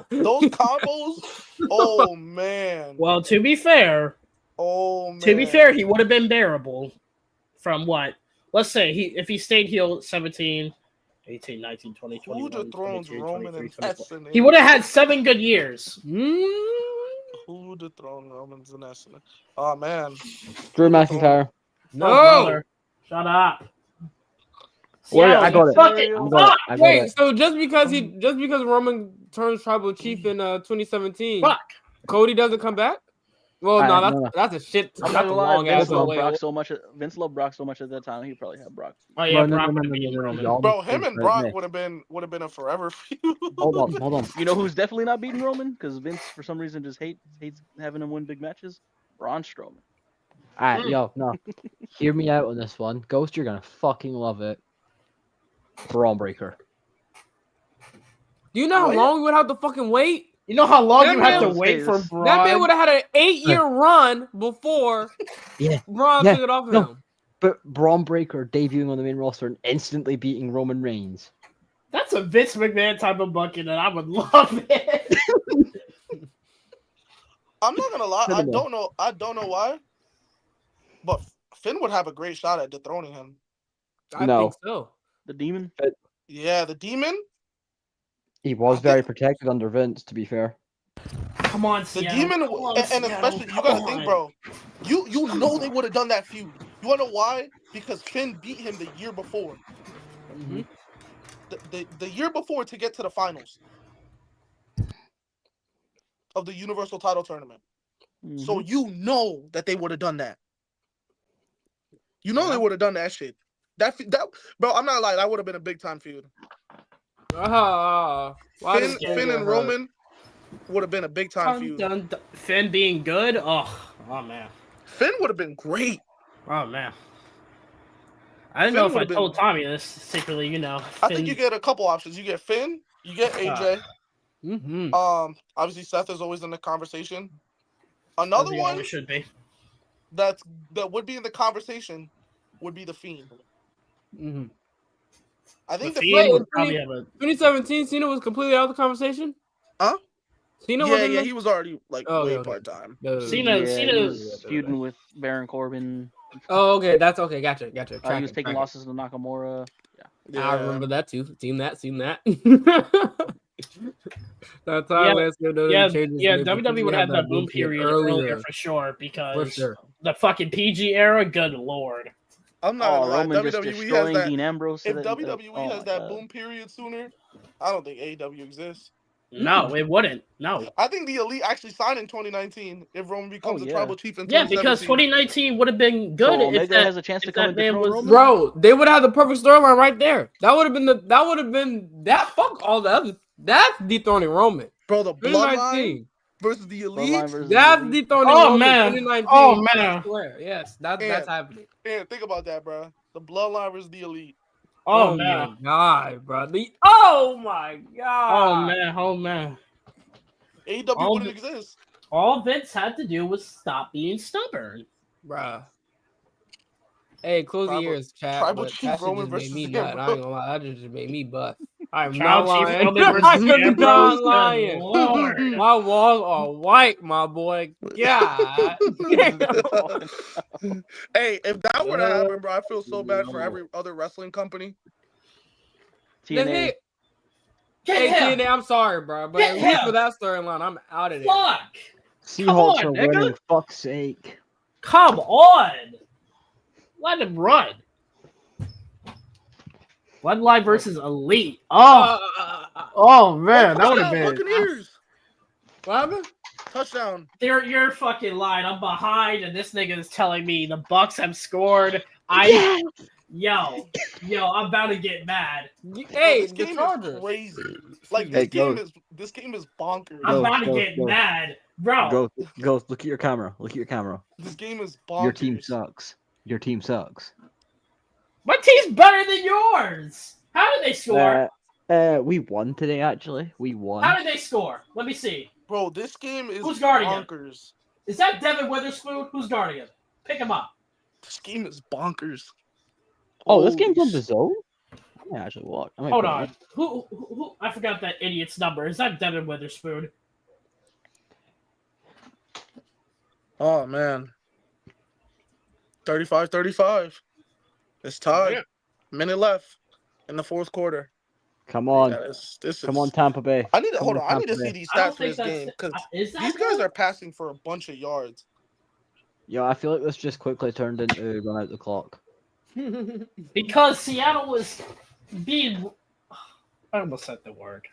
Those combos. Oh man. Well, to be fair, he would have been bearable. From what? Let's say if he stayed heel 17, 18, 19, 20, Who 21, dethrones 22, Roman 23, and 24. Essen? He would have had 7 good years. Who dethroned Roman's and Essen? Oh man. Drew McIntyre. Oh, No. brother. Shut up. Wait, Seattle, I got you it. fucking I got it. fuck. I got Wait, it. so just because Roman turns tribal chief in 2017, Fuck. Cody doesn't come back? Well, Alright, no, no. that's a shit. I'm That's not a gonna lie. long ass Vince loved way. Brock so much. Vince loved Brock so much at that time. He probably had Brock. Oh yeah, No, Brock no, would no, have been no, no, Roman. y'all Bro, mistake him and right Brock there. would have been a forever feud. Hold on, hold on. You know who's definitely not beating Roman? Because Vince, for some reason, just hates having him win big matches. Braun Strowman. Alright, yo, no. Hear me out on this one. Ghost, you're gonna fucking love it. Braun Breaker. Do you know how What? long we would have to fucking wait? You know how long That you have to man- wait for That Braun? That man would have had an 8-year run before Yeah, Braun yeah, took it off no. him. But Braun Breaker debuting on the main roster and instantly beating Roman Reigns. That's a Vince McMahon type of bucket, and I would love it. I'm not gonna lie. Cinema. I don't know why. But Finn would have a great shot at dethroning him. I No. think so. The Demon. Yeah, the Demon. He was I very think- protected under Vince, to be fair. Come on, The Seattle. Demon, Come on, and Seattle. especially you Come gotta on. think, bro. You know they would have done that feud. You wanna know why? Because Finn beat him the year before. Mm-hmm. The year before to get to the finals of the Universal Title Tournament. So you know that they would have done that. You know they would have done that shit. That bro, I'm not lying. That would have been a big time feud. Finn and Roman would have been a big time feud. Finn being good? Oh man. Finn would have been great. Oh man. I didn't Finn know if I would've told been- Tommy this secretly, you know. I think you get a couple options. You get Finn, you get AJ. Obviously Seth is always in the conversation. Another As he one always should be. that would be in the conversation would be the Fiend. I think the Fiend Fiend. would probably have a 2017, Cena was completely out of the conversation. Huh? Cena Yeah, he was already like way okay. part time. Cena he was feuding with Baron Corbin. Oh, okay, that's okay. Gotcha. He was taking losses to Nakamura. Yeah. I remember that too. Seen that. That's how WWE would have that boom period earlier for sure because the fucking PG era, good lord. I'm not gonna lie. Roman just WWE has destroying that. Dean Ambrose. If WWE has that boom period sooner, I don't think AEW exists. No, it wouldn't. No. I think the Elite actually signed in 2019. If Roman becomes a tribal chief in 2017. Yeah, because 2019 would have been good So if Omega has a chance to come and man dethrone was Roman? Bro, they would have the perfect storyline right there. That would have been that. Fuck all the other. That's dethroning Roman. Bro, the Bloodline 2019 versus the Elite. That's dethroning Roman. 2019. Oh man. Yes, that's happening. Yeah, think about that, bro. The Bloodline versus the Elite. Oh man. My god, bro. Oh my god. Oh man. AEW wouldn't exist. All Vince had to do was stop being stubborn. Bruh. Hey, close the ears, chat. Tribal But Chief that shit Roman just made versus me him, nut. bro. I ain't gonna lie. That just made me bust. I'm Tribal not Chief lying. Roman versus I'm not Ambrose, lying. Lord. My walls are white, my boy. God. Hey, if that were to happen, bro, I feel so bad for every other wrestling company. TNA. Hey, TNA, I'm sorry, bro. But at least for that storyline, I'm out of there. Fuck. Seahawks on, are nigga. winning. Fuck's sake. Come on. Let him run. Bloodline versus Elite. Oh man, that would have been. Buccaneers. What happened? Touchdown. You're fucking lying. I'm behind, and this nigga is telling me the Bucks have scored. Yo, I'm about to get mad. Hey, this game is crazy. Like Hey, this game is bonkers. I'm about to get mad, bro. Go. Look at your camera. This game is bonkers. Your team sucks. My team's better than yours. How did they score? We won today. Actually, we won. How did they score? Let me see. Bro, this game is Who's guarding him? bonkers. Is that Devin Witherspoon? Who's guarding him? Pick him up. This game is bonkers. Oh, this game's on the zone. I might actually watch. Hold on. Who? I forgot that idiot's number. Is that Devin Witherspoon? Oh man. 35-35. It's tied. Yeah. Minute left in the fourth quarter. Come on. Yeah, Come on, Tampa Bay. I need to Come on, I need to Tampa see Bay. these I don't stats for think this game because these guys are passing for a bunch of yards. Yo, I feel like this just quickly turned into run out the clock. Because Seattle was being. I almost said the word.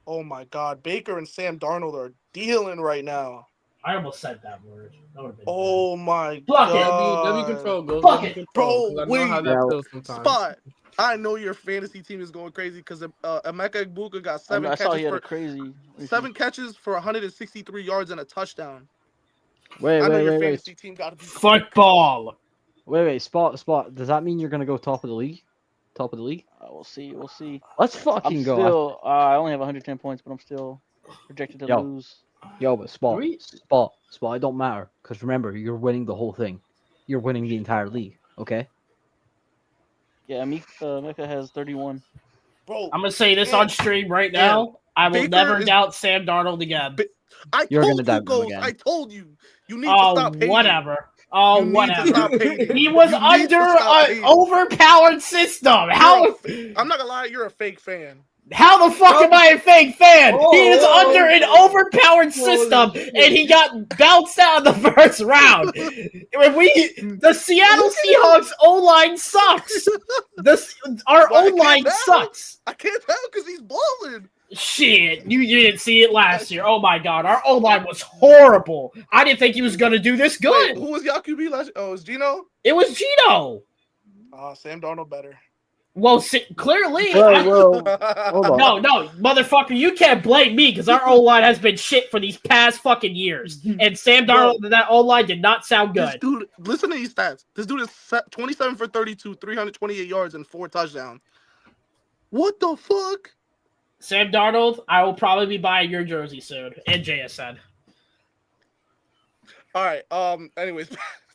Oh my God, Baker and Sam Darnold are dealing right now. I almost said that word. That would have been. Oh my Fuck it. God. W control goes. Fuck W it. control, 'cause I know Bro, how that feels sometimes. Spot. I know your fantasy team is going crazy because Emeka Egbuka got I saw he had a catches crazy. for 7 catches for 163 yards and a touchdown. Wait. Fantasy team got to be Football. Wait. Spot. Does that mean you're gonna go top of the league? We'll see. Let's fucking I'm go. still. I only have 110 points, but I'm still projected to lose. Yo, but Spot. It don't matter because remember, you're winning the whole thing. You're winning the entire league. Okay. Yeah, Mika has 31. Bro, I'm gonna say this on stream right now. I will Baker never is- doubt Sam Darnold again. I You're told gonna doubt you, him Ghost. again. I told you. You need to stop hating. Whatever. Oh, You need to stop whatever. hating. He was You need under to stop an hating. overpowered system. I'm not gonna lie, you're a fake fan. How the fuck am I a fake fan? Oh, He is oh, under an oh. overpowered system, shit. and he got bounced out in the first round. The Seattle Seahawks O-line sucks. Our But I O-line can't tell. sucks. I can't tell because he's balling. Shit, you didn't see it last year. Oh my god, our O-line was horrible. I didn't think he was gonna do this Wait, good. who was y'all QB last year? Oh, it was Gino? It was Gino. Sam Darnold better. Well, clearly, Hold on. no, motherfucker, you can't blame me because our O-line has been shit for these past fucking years. And Sam Darnold and that O-line did not sound This good. dude, listen to these stats. This dude is 27 for 32, 328 yards, and 4 touchdowns. What the fuck? Sam Darnold, I will probably be buying your jersey soon. And JSN. All right. Anyways,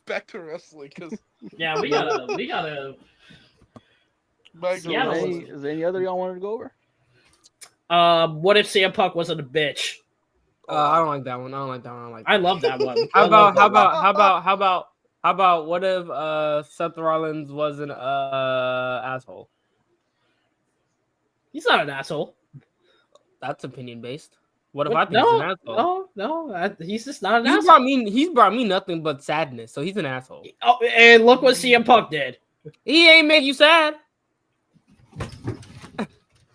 back to wrestling because Yeah, we gotta. back to Yeah, wrestling. Is there any other y'all wanted to go over? What if CM Punk wasn't a bitch? I don't like that one. I I love that one. How about what if Seth Rollins wasn't asshole? He's not an asshole. That's opinion based. What if I think he's an asshole? No, he's just not an He's asshole. brought me nothing but sadness, so he's an asshole. Oh, and look what CM Punk did. He ain't make you sad.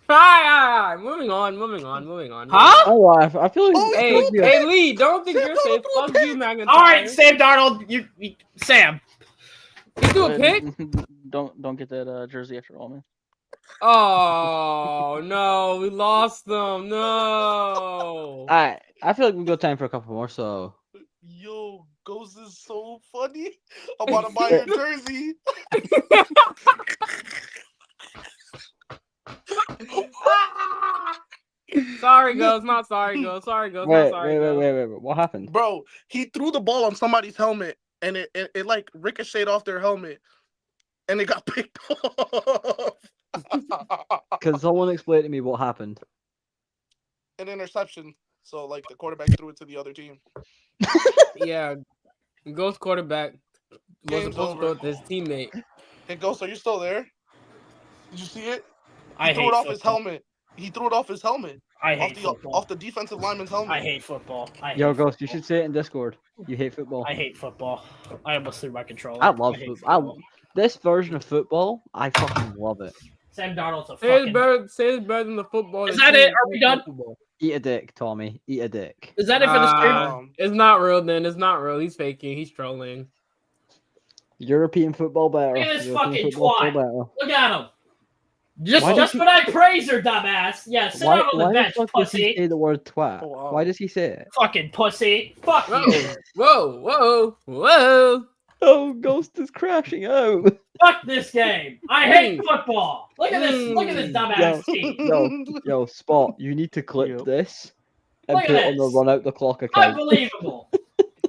All right. Moving on. Huh? Oh, I feel like. Hey, Lee, don't think you're safe. Fuck you, McIntyre. All right, Sam Darnold, you Sam. You do a pick? Don't get that jersey after all, man. Oh no, we lost them. No. I feel like we've got time for a couple more. So Yo, Ghost is so funny. I'm about to buy your jersey. Sorry, Ghost. Not sorry, Ghost. Sorry, Ghost. Not sorry, Ghost. wait. What happened? Bro, he threw the ball on somebody's helmet and it like ricocheted off their helmet and it got picked off. Can someone explain to me what happened? An interception. So like the quarterback threw it to the other team. Yeah, Ghost quarterback was Game's supposed to go over. with his teammate. Hey Ghost, are you still there? Did you see it? I He threw hate it off football. his helmet. He threw it off his helmet. I hate Off football. off the defensive lineman's helmet. I hate football. Yo, Ghost, you should say it in Discord. You hate football. I hate football. I almost threw my controller. I love hate football. This version of football, I fucking love it. Sam Darnold's a Say it's fucking. better than the football. Is that it? Are we done? Eat a dick, Tommy. Eat a dick. Is that it for the stream? It's not real, then. It's not real. He's faking. He's trolling. European football better. Look at this European fucking football twat. better. Look at him. Just Why when I praise her, dumbass. Yeah, sit Why, down on the why bench, the fuck does he pussy. say the word twat? Oh, wow. Why does he say it? Fucking pussy. Fuck you. Whoa. Oh, Ghost is crashing out. Fuck this game. I hate football. Look at this. Look at this dumbass team. Yo, Spot, you need to clip Yep. this and Look at put it on the this. run out the clock account. Unbelievable.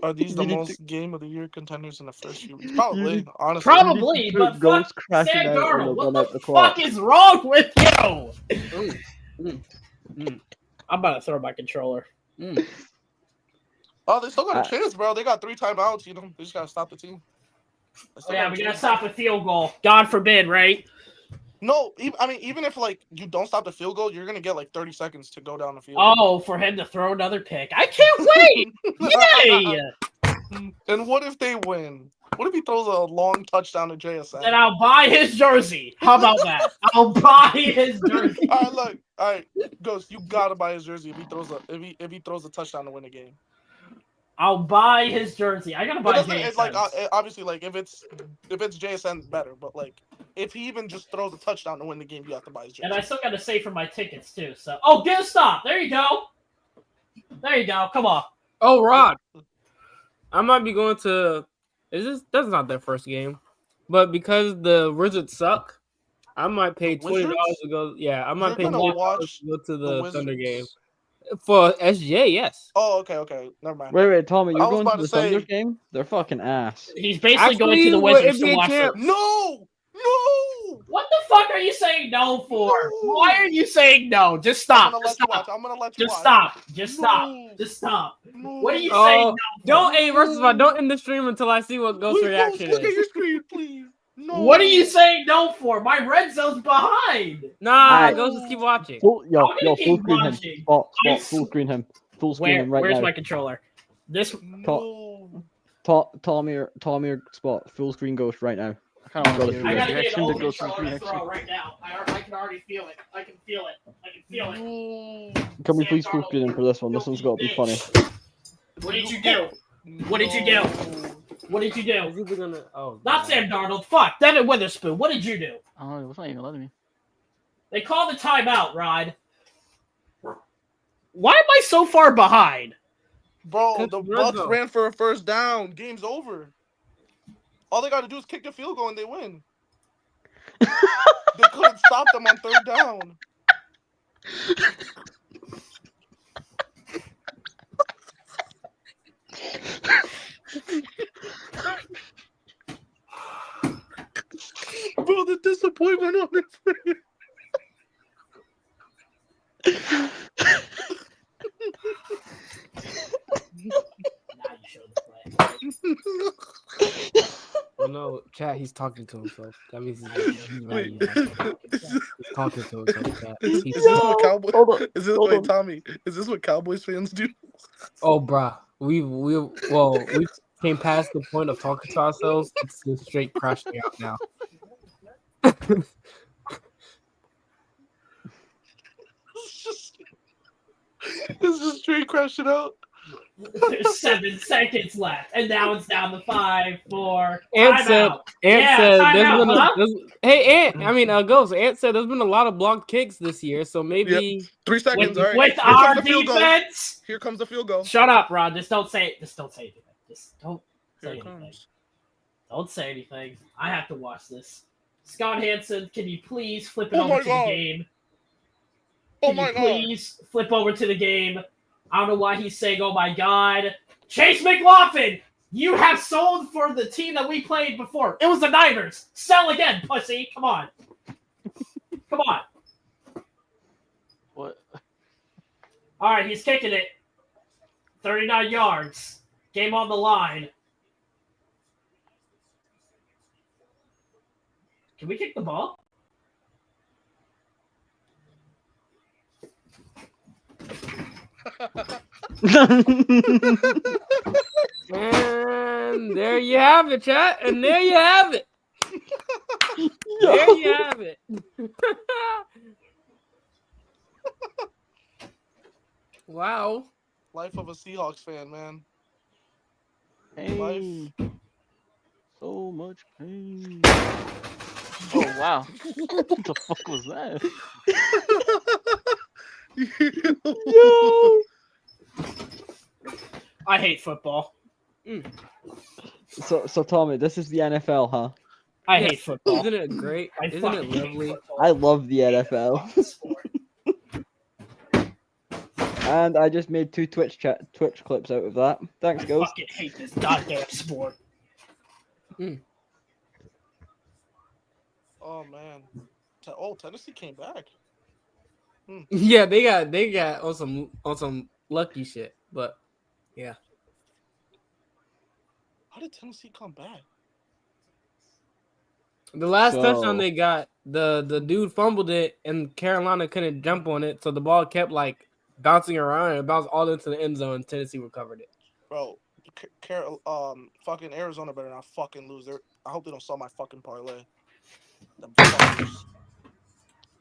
Are these the You need most game of the year contenders in the first few weeks? Probably, need- honestly. Probably, Put but Ghost fuck crashing Sam out on Darnold. the What run out the the clock. fuck is wrong with you? I'm about to throw my controller. Oh, they still got a chance, bro. They got 3 timeouts. You know, they just gotta stop the team. They still Oh, yeah, got a we gotta chance. stop a field goal. God forbid, right? No, even if like you don't stop the field goal, you're gonna get like 30 seconds to go down the field. Oh, for him to throw another pick. I can't wait. Yay! And what if they win? What if he throws a long touchdown to JSN? Then I'll buy his jersey. How about that? I'll buy his jersey. All right, look. All right, Ghost, you gotta buy his jersey if he throws a touchdown to win the game. I'll buy his jersey. I gotta It buy doesn't, JSN. it's like obviously like if it's JSN better, but like if he even just throws a touchdown to win the game, you have to buy his jersey. And I still gotta save for my tickets too. So, oh, get a stop. There you go. There you go. Come on. Oh, Rod. I might be going to. That's not their first game, but because the Wizards suck, I might pay $20 to go. Yeah, I might You're pay gonna $20 watch to go to the the Wizards. Thunder game for SJ. Yes. Oh, okay. Never mind. Wait, Tommy, I you're was going about to to the say- Thunder game? They're fucking ass. He's basically going Actually, to the we're Wizards to NBA watch champ. them. No! What the fuck are you saying no for? Why are you saying no? Just stop. I'm gonna Just let you stop. watch. I'm gonna let you Just watch. stop. Just stop. No. Just stop. No. What are you saying no for? Don't. Hey, first of all, don't end the stream until I see what Ghost's Wait, reaction Ghost, look at is. your screen, please. No. What are you saying no for? My red zone's behind. Nah, Alright. Ghost, just keep watching. Yo, I'm gonna full keep screen him. watching. Spot, I full screen him. Full screen him right Where's now. my controller? This. No. Tommy or Spot, full screen Ghost right now. I kind of want to I get a gotta get reaction an to old go through controller to reaction. throw right now. I can already feel it. I can feel it. I can feel it. No. Can we Sam please full Darnold, screen him for this one? This filthy one's got to be funny. bitch. What did you do? What did you do? What did you do? Is either gonna? Oh, Not God. Sam Darnold. Fuck. Devin Witherspoon. What did you do? Oh, it was not even letting me. They called the timeout, Rod. Why am I so far behind? Bro, the Red Bucks zone. ran for a first down. Game's over. All they got to do is kick the field goal and they win. They couldn't stop them on third down. Bro, the disappointment on his face. Now you show the play. Well, no, chat. He's talking to himself. That means he's Wait, right. He's talking to himself. Chat. is He's this what Cowboys? Hold on, Is this hold wait, on. Tommy? Is this what Cowboys fans do? Oh, bruh. We came past the point of talking to ourselves. It's just straight crashing out now. It's just straight crashing out. There's 7 seconds left, and now it's down to 5, 4. Ant said, Timeout. Ant Yeah, said, timeout, hey, Ant. I mean, Ghost. Ant said there's been a lot of blocked kicks this year, so maybe. 3 seconds. With, All right. with Here our comes the field goal. defense. Here comes the field goal. Shut up, Rod. Just don't say it. Just don't say anything. Just don't Here say it anything. comes. Don't say anything. I have to watch this. Scott Hansen, can you please flip it Oh over my to the God. game? Oh Can my you God. please flip over to the game? I don't know why he's saying, oh my God. Chase McLaughlin, you have sold for the team that we played before. It was the Niners. Sell again, pussy. Come on. Come on. What? All right, he's kicking it. 39 yards. Game on the line. Can we kick the ball? And there you have it, chat. And there you have it. There you have it. Wow. Life of a Seahawks fan, man. Pain. So much pain. Oh wow! What the fuck was that? Yo. I hate football. So Tommy, this is the NFL, huh? I hate football. Isn't it great? I Isn't fucking it hate lovely? football. I love the NFL. Fucking sport. And I just made 2 Twitch clips out of that. Thanks, I Ghost. fucking hate this goddamn sport. Oh man. Tennessee came back. Yeah, they got on some lucky shit, but yeah. How did Tennessee come back? The last So- touchdown they got, the dude fumbled it and Carolina couldn't jump on it, so the ball kept like bouncing around and it bounced all into the end zone. Tennessee recovered it. Bro, fucking Arizona better not fucking lose. I hope they don't sell my fucking parlay. Them fuckers.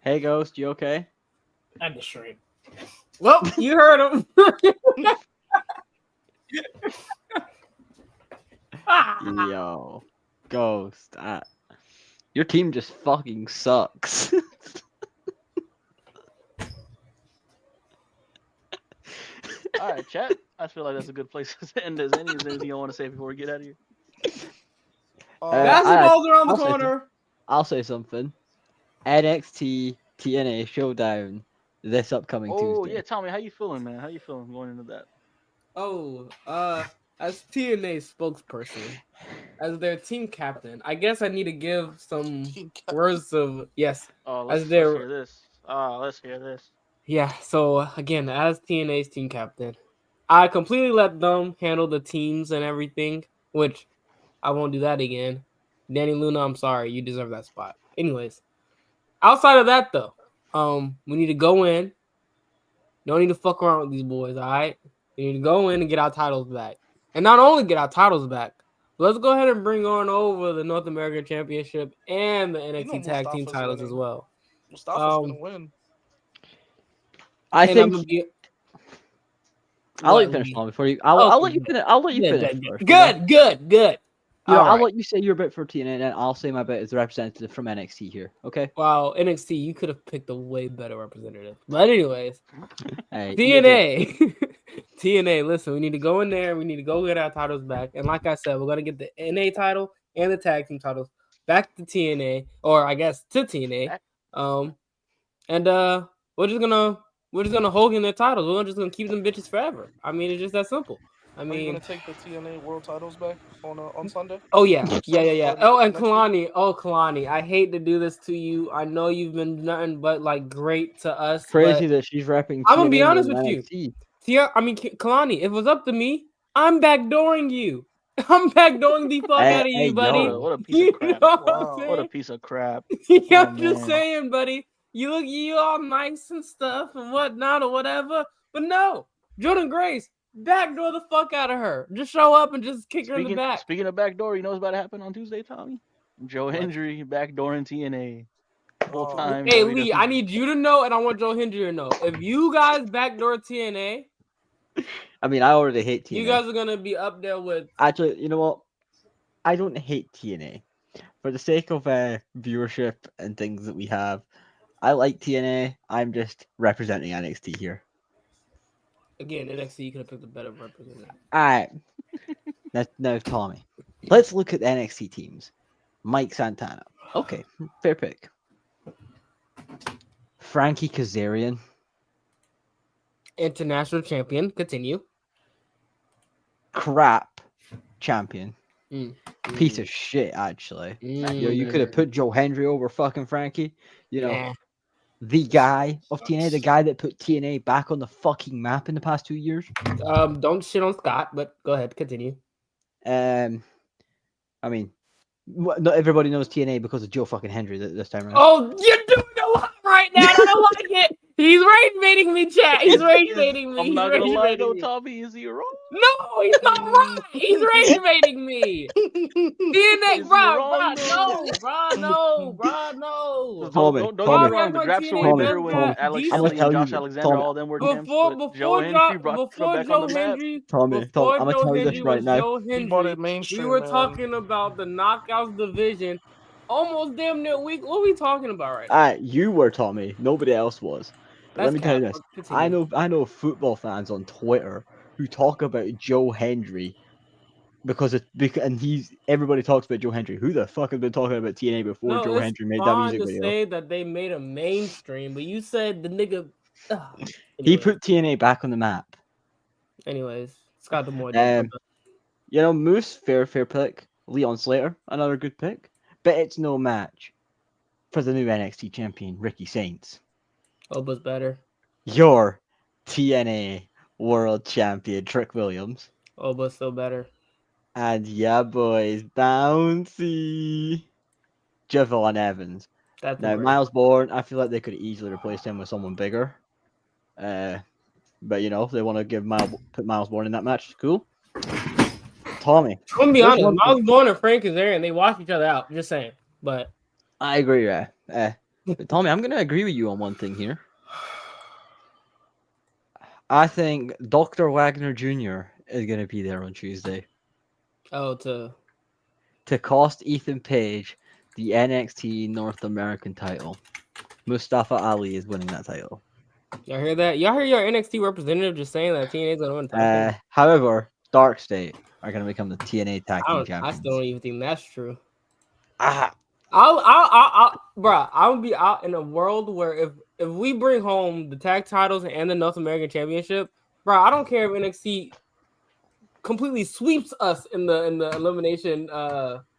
Hey, Ghost, you okay? End the stream. Well, you heard him. Yo, Ghost. Your team just fucking sucks. All right, chat. I feel like that's a good place to end as any. Is there anything you want to say before we get out of here? Basketball's around the I'll say corner. I'll say something. NXT TNA Showdown this upcoming Oh Tuesday. yeah, Tommy, how you feeling, man? How you feeling going into that? Oh, as TNA spokesperson, as their team captain, I guess I need to give some words of yes. Oh, As let's their hear this. Oh, let's hear this. yeah. So again, as TNA's team captain, I completely let them handle the teams and everything, which I won't do that again. Danny Luna, I'm sorry, you deserve that spot. Anyways, outside of that though, we need to go in. Don't need to fuck around with these boys, all right? We need to go in and get our titles back. And not only get our titles back, but let's go ahead and bring on over the North American Championship and the NXT Tag Team Mustafa's titles as winning. well. Mustafa's gonna win. I And I'm think gonna be I'll let what, you finish Lee? Tom before you. I'll let Okay, you finish. I'll let you Good, finish good, good. first. You know? Good. You know, All I'll right. let you say your bit for TNA, and then I'll say my bit as the representative from NXT here. Okay? Wow, NXT, you could have picked a way better representative. But anyways, Hey, TNA. TNA, listen, we need to go in there. We need to go get our titles back. And like I said, we're going to get the NA title and the tag team titles back to TNA, or I guess to TNA. And we're just gonna hold in their titles. We're just gonna keep them bitches forever. I mean, it's just that simple. I Are you mean, gonna take the TNA World Titles back on Sunday? oh yeah. Oh, and Next week? Kalani, I hate to do this to you. I know you've been nothing but like great to us. crazy But that she's repping. I'm gonna TNA be honest and with you. NXT. Kalani, if it was up to me, I'm backdooring you. I'm backdooring the fuck out of Hey, you, buddy. yo. What a piece You of crap. know what I'm Wow. saying? What a piece of crap. I'm Oh, just man. saying, buddy. You all nice and stuff and whatnot or whatever. But no, Jordan Grace, backdoor the fuck out of her. Just show up and just kick her in the back. Speaking of backdoor, you know what's about to happen on Tuesday, Tommy? Joe What? Hendry backdooring TNA. Full time. Hey, Lee, I need you to know, and I want Joe Hendry to know. If you guys backdoor TNA, I mean, I already hate TNA. you guys are gonna be up there with. Actually, you know what? I don't hate TNA. For the sake of viewership and things that we have, I like TNA. I'm just representing NXT here. Again, NXT, you could have picked a better representative. All right. now, Tommy, let's look at the NXT teams. Mike Santana. Okay, fair pick. Frankie Kazarian. International champion. Continue. Crap champion. Mm. Piece of shit, actually. Mm. Yo, you could have put Joe Hendry over fucking Frankie. You know, Nah. the guy of TNA, the guy that put TNA back on the fucking map in the past 2 years. Don't shit on Scott, but go ahead, continue. I mean, not everybody knows TNA because of Joe fucking Hendry this time around. Oh, you're doing a lot right now. I don't like it. He's rage baiting me, chat. He's rage baiting me. I'm He's not gonna rage lie baiting though, me. Tommy, is he wrong? No, he's not right. He's rage baiting me. TNA, Is he bro, wrong, though? no. Tommy, Don't get Tommy, me wrong. The draft show was Tommy, better when Tommy, Alex I'm gonna Shelley tell and you, Josh Alexander, Tommy, all of them were champs. But Joe Hendry brought them Before back on Joe the map. Hendry, Tommy, I'm gonna tell you this right now. Joe He brought Hendry, it mainstream. we were man. talking about the knockouts division almost damn near week. What are we talking about right now? Alright, you were Tommy. Nobody else was. But let That's me tell you cap. this. Continue. I know football fans on Twitter who talk about Joe Hendry because everybody talks about Joe Hendry. Who the fuck has been talking about TNA before Joe It's Hendry made that fine music to video? say that they made a mainstream, but you said the nigga. He put TNA back on the map. Anyways, Scott Demore. You know, Moose, fair pick. Leon Slater, another good pick. But it's no match for the new NXT champion, Ricky Saints. Oba's better. Your TNA world champion, Trick Williams. Oba's still better. And yeah, boys, bouncy. Javon Evans. That's Now, Miles Bourne, I feel like they could easily replace him with someone bigger. But you know, if they want to put Miles Bourne in that match, cool. Tommy. I'm gonna be honest. Miles Bourne and Frank Kazarian, they wash each other out. Just saying. But I agree, but Tommy, I'm gonna agree with you on one thing here. I think Dr. Wagner Jr. is gonna be there on Tuesday. Oh, to cost Ethan Page the NXT North American title. Mustafa Ali is winning that title. y'all hear that? Y'all hear your NXT representative just saying that TNA's gonna win the title? However, Dark State are gonna become the TNA Tag Team Champions. I still don't even think that's true. Ah, I'll be out in a world where if we bring home the tag titles and the North American Championship, bro, I don't care if NXT completely sweeps us in the elimination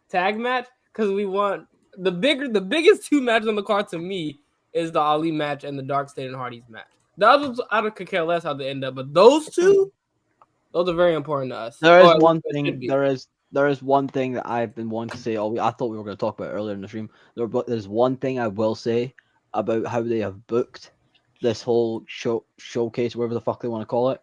tag match because we want the biggest two matches on the card to me is the Ali match and the Dark State and Hardy's match. The others I could care less how they end up, but those two, those are very important to us. There is Or one it should thing. be. There is one thing that I've been wanting to say. I thought we were going to talk about it earlier in the stream. There's one thing I will say about how they have booked this whole showcase, whatever the fuck they want to call it.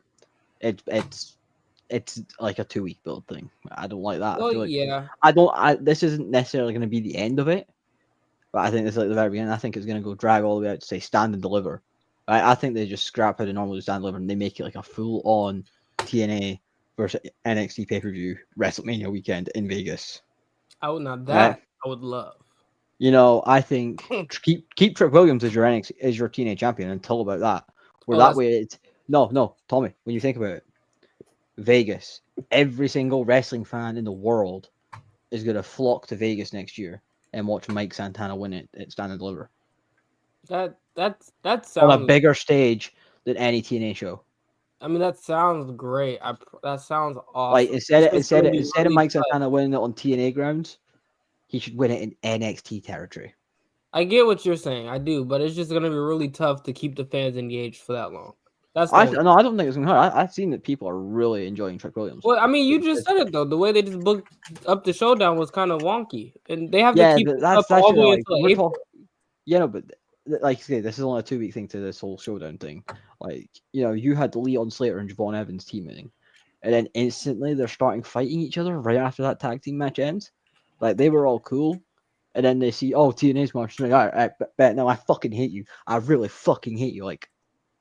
It's like a 2-week build thing. I don't like that. Well, I feel like yeah. this isn't necessarily going to be the end of it, but I think this is like the very beginning. I think it's going to go drag all the way out to say stand and deliver. I think they just scrap how they normally stand and deliver, and they make it like a full on TNA versus NXT pay-per-view WrestleMania weekend in Vegas. I would not that. I would love. You know, I think keep Trick Williams as your TNA champion until about that. Where that way it's no, Tommy, when you think about it, Vegas, every single wrestling fan in the world is gonna flock to Vegas next year and watch Mike Santana win it at Stand and Deliver. That sounds On a bigger stage than any TNA show. I mean, that sounds great. That sounds awesome. Like instead of Mike Santana winning it on TNA grounds, he should win it in NXT territory. I get what you're saying. I do, but it's just gonna be really tough to keep the fans engaged for that long. I don't think it's gonna hurt. I've seen that people are really enjoying Trick Williams. Well, I mean, you just said it though. The way they just booked up the showdown was kind of wonky, and they have to keep it up all the way until April. But like you say, this is only a 2-week thing to this whole showdown thing. Like, you had Leon Slater and Javon Evans teaming, and then instantly they're starting fighting each other right after that tag team match ends. Like, they were all cool, and then they see, TNA's match. Like, all right, bet now I fucking hate you. I really fucking hate you. Like,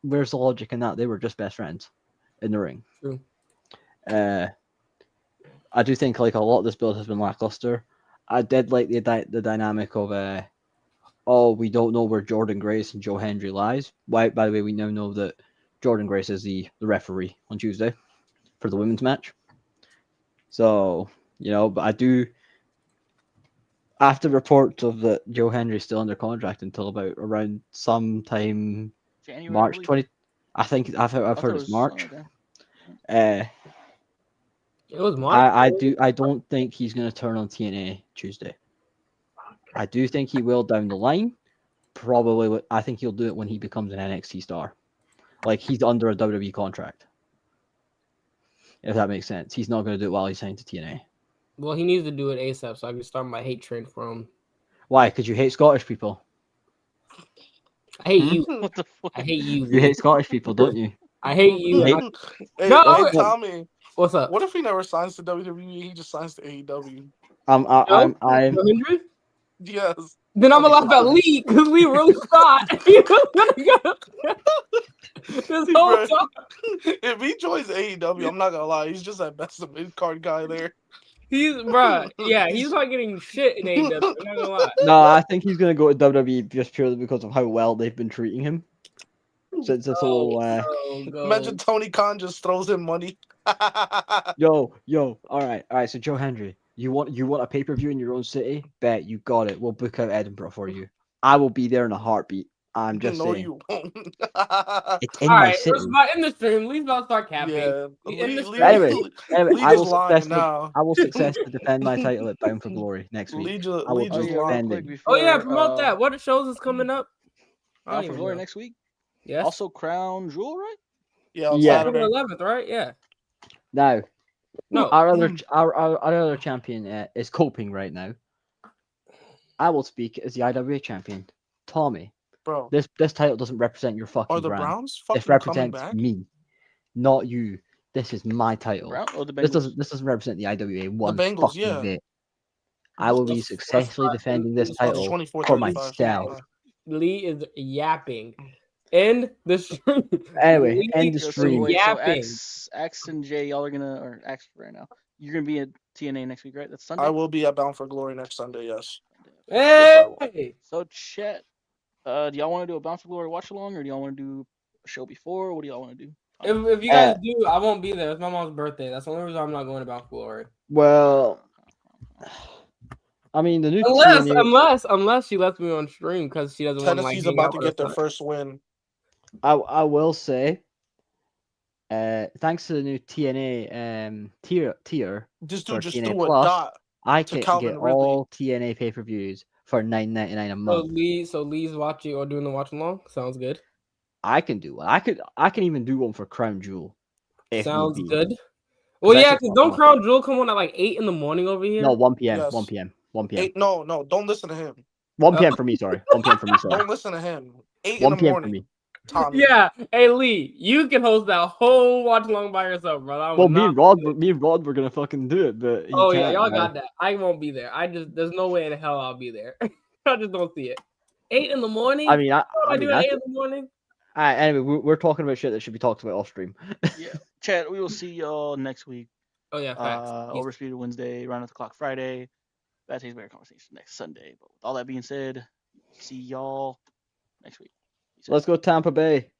where's the logic in that? They were just best friends in the ring. True. I do think like a lot of this build has been lackluster. I did like the dynamic of we don't know where Jordan Grace and Joe Hendry lies. By the way, we now know that Jordan Grace is the referee on Tuesday for the women's match. So, but I do, after reports of that Joe Hendry is still under contract until about around sometime January, March 20. I think I've heard it's March. It was March. I don't think he's going to turn on TNA Tuesday. I do think he will down the line. Probably, I think he'll do it when he becomes an NXT star. Like, he's under a WWE contract. If that makes sense. He's not going to do it while he's signed to TNA. Well, he needs to do it ASAP so I can start my hate train for him. Why? Because you hate Scottish people. I hate you. What the fuck? I hate you. You hate Scottish people, don't you? I hate you. Hey, Tommy. What's up? What if he never signs to WWE? He just signs to AEW. I'm Yes. Then I'm gonna laugh at Lee because we really thought he was gonna go this whole time. If he joins AEW, I'm not gonna lie, he's just that best mid card guy there. He's not getting shit in AEW. I'm not gonna lie. No, I think he's gonna go to WWE just purely because of how well they've been treating him. Since this whole Imagine Tony Khan just throws him money. Yo, all right. So Joe Hendry, you want a pay-per-view in your own city? Bet you got it. We'll book out Edinburgh for you. I will be there in a heartbeat. I'm just saying. You won't. It's in my city. In the stream, Lee's about to start capping. Yeah. Anyway, I will successfully defend my title at Bound for Glory next week. I will defend it. Promote that. What shows is coming up? Bound for Glory next week. Yes. Also Crown Jewel, right? Yeah. October 11th, right? Yeah. Now, no, our other champion is coping right now. I will speak as the IWA champion, Tommy. Bro, this title doesn't represent your fucking brand. Are the brand. Browns fucking It represents coming back? me, not you. This is my title. This doesn't represent the IWA one. The Bengals, yeah. Bit. I will be successfully defending this title for myself. Lee is yapping. End the stream. Anyway, end the stream. Yapping. So X and J, y'all are gonna, or X right now. You're gonna be at TNA next week, right? That's Sunday. I will be at Bound for Glory next Sunday. Yes. Hey. So chat. Do y'all want to do a Bound for Glory watch along, or do y'all want to do a show before? What do y'all want to do? If you guys do, I won't be there. It's my mom's birthday. That's the only reason I'm not going to Bound for Glory. Well, I mean, the new unless she lets me on stream because she doesn't want to. Tennessee's about to get their first win. I will say, Thanks to the new TNA tier This for dude just TNA threw a Plus, dot I to can Calvin get Ridley. all TNA pay-per-views for $9.99 a month. So Lee's watching or doing the watch along. Sounds good. I can do one. I can even do one for Crown Jewel. If Sounds need be. good. Well, that yeah, shit's because not don't much. Crown Jewel come on at like 8 in the morning over here? No, 1 p.m. Yes. 1 p.m. 1 p.m. No, don't listen to him. 1 p.m. for me. Sorry. 1 p.m. for me. Sorry. Don't listen to him. 8 in 1 the p.m. for morning. me. Tommy. Yeah. Hey, Lee, you can host that whole watch along by yourself, bro. I will Well, not me and Rod were gonna fucking do it, but he Oh can't. yeah, y'all now. got that. I won't be there. There's no way in hell I'll be there. I just don't see it. 8 in the morning. I mean, what do I do at 8 in the morning? Anyway, we're talking about shit that should be talked about off stream. Yeah, Chad, we will see y'all next week. Oh yeah, facts. Overspeed Wednesday, round of the clock Friday, Bad Taste Bear Conversation next Sunday. But with all that being said, see y'all next week. Let's go Tampa Bay.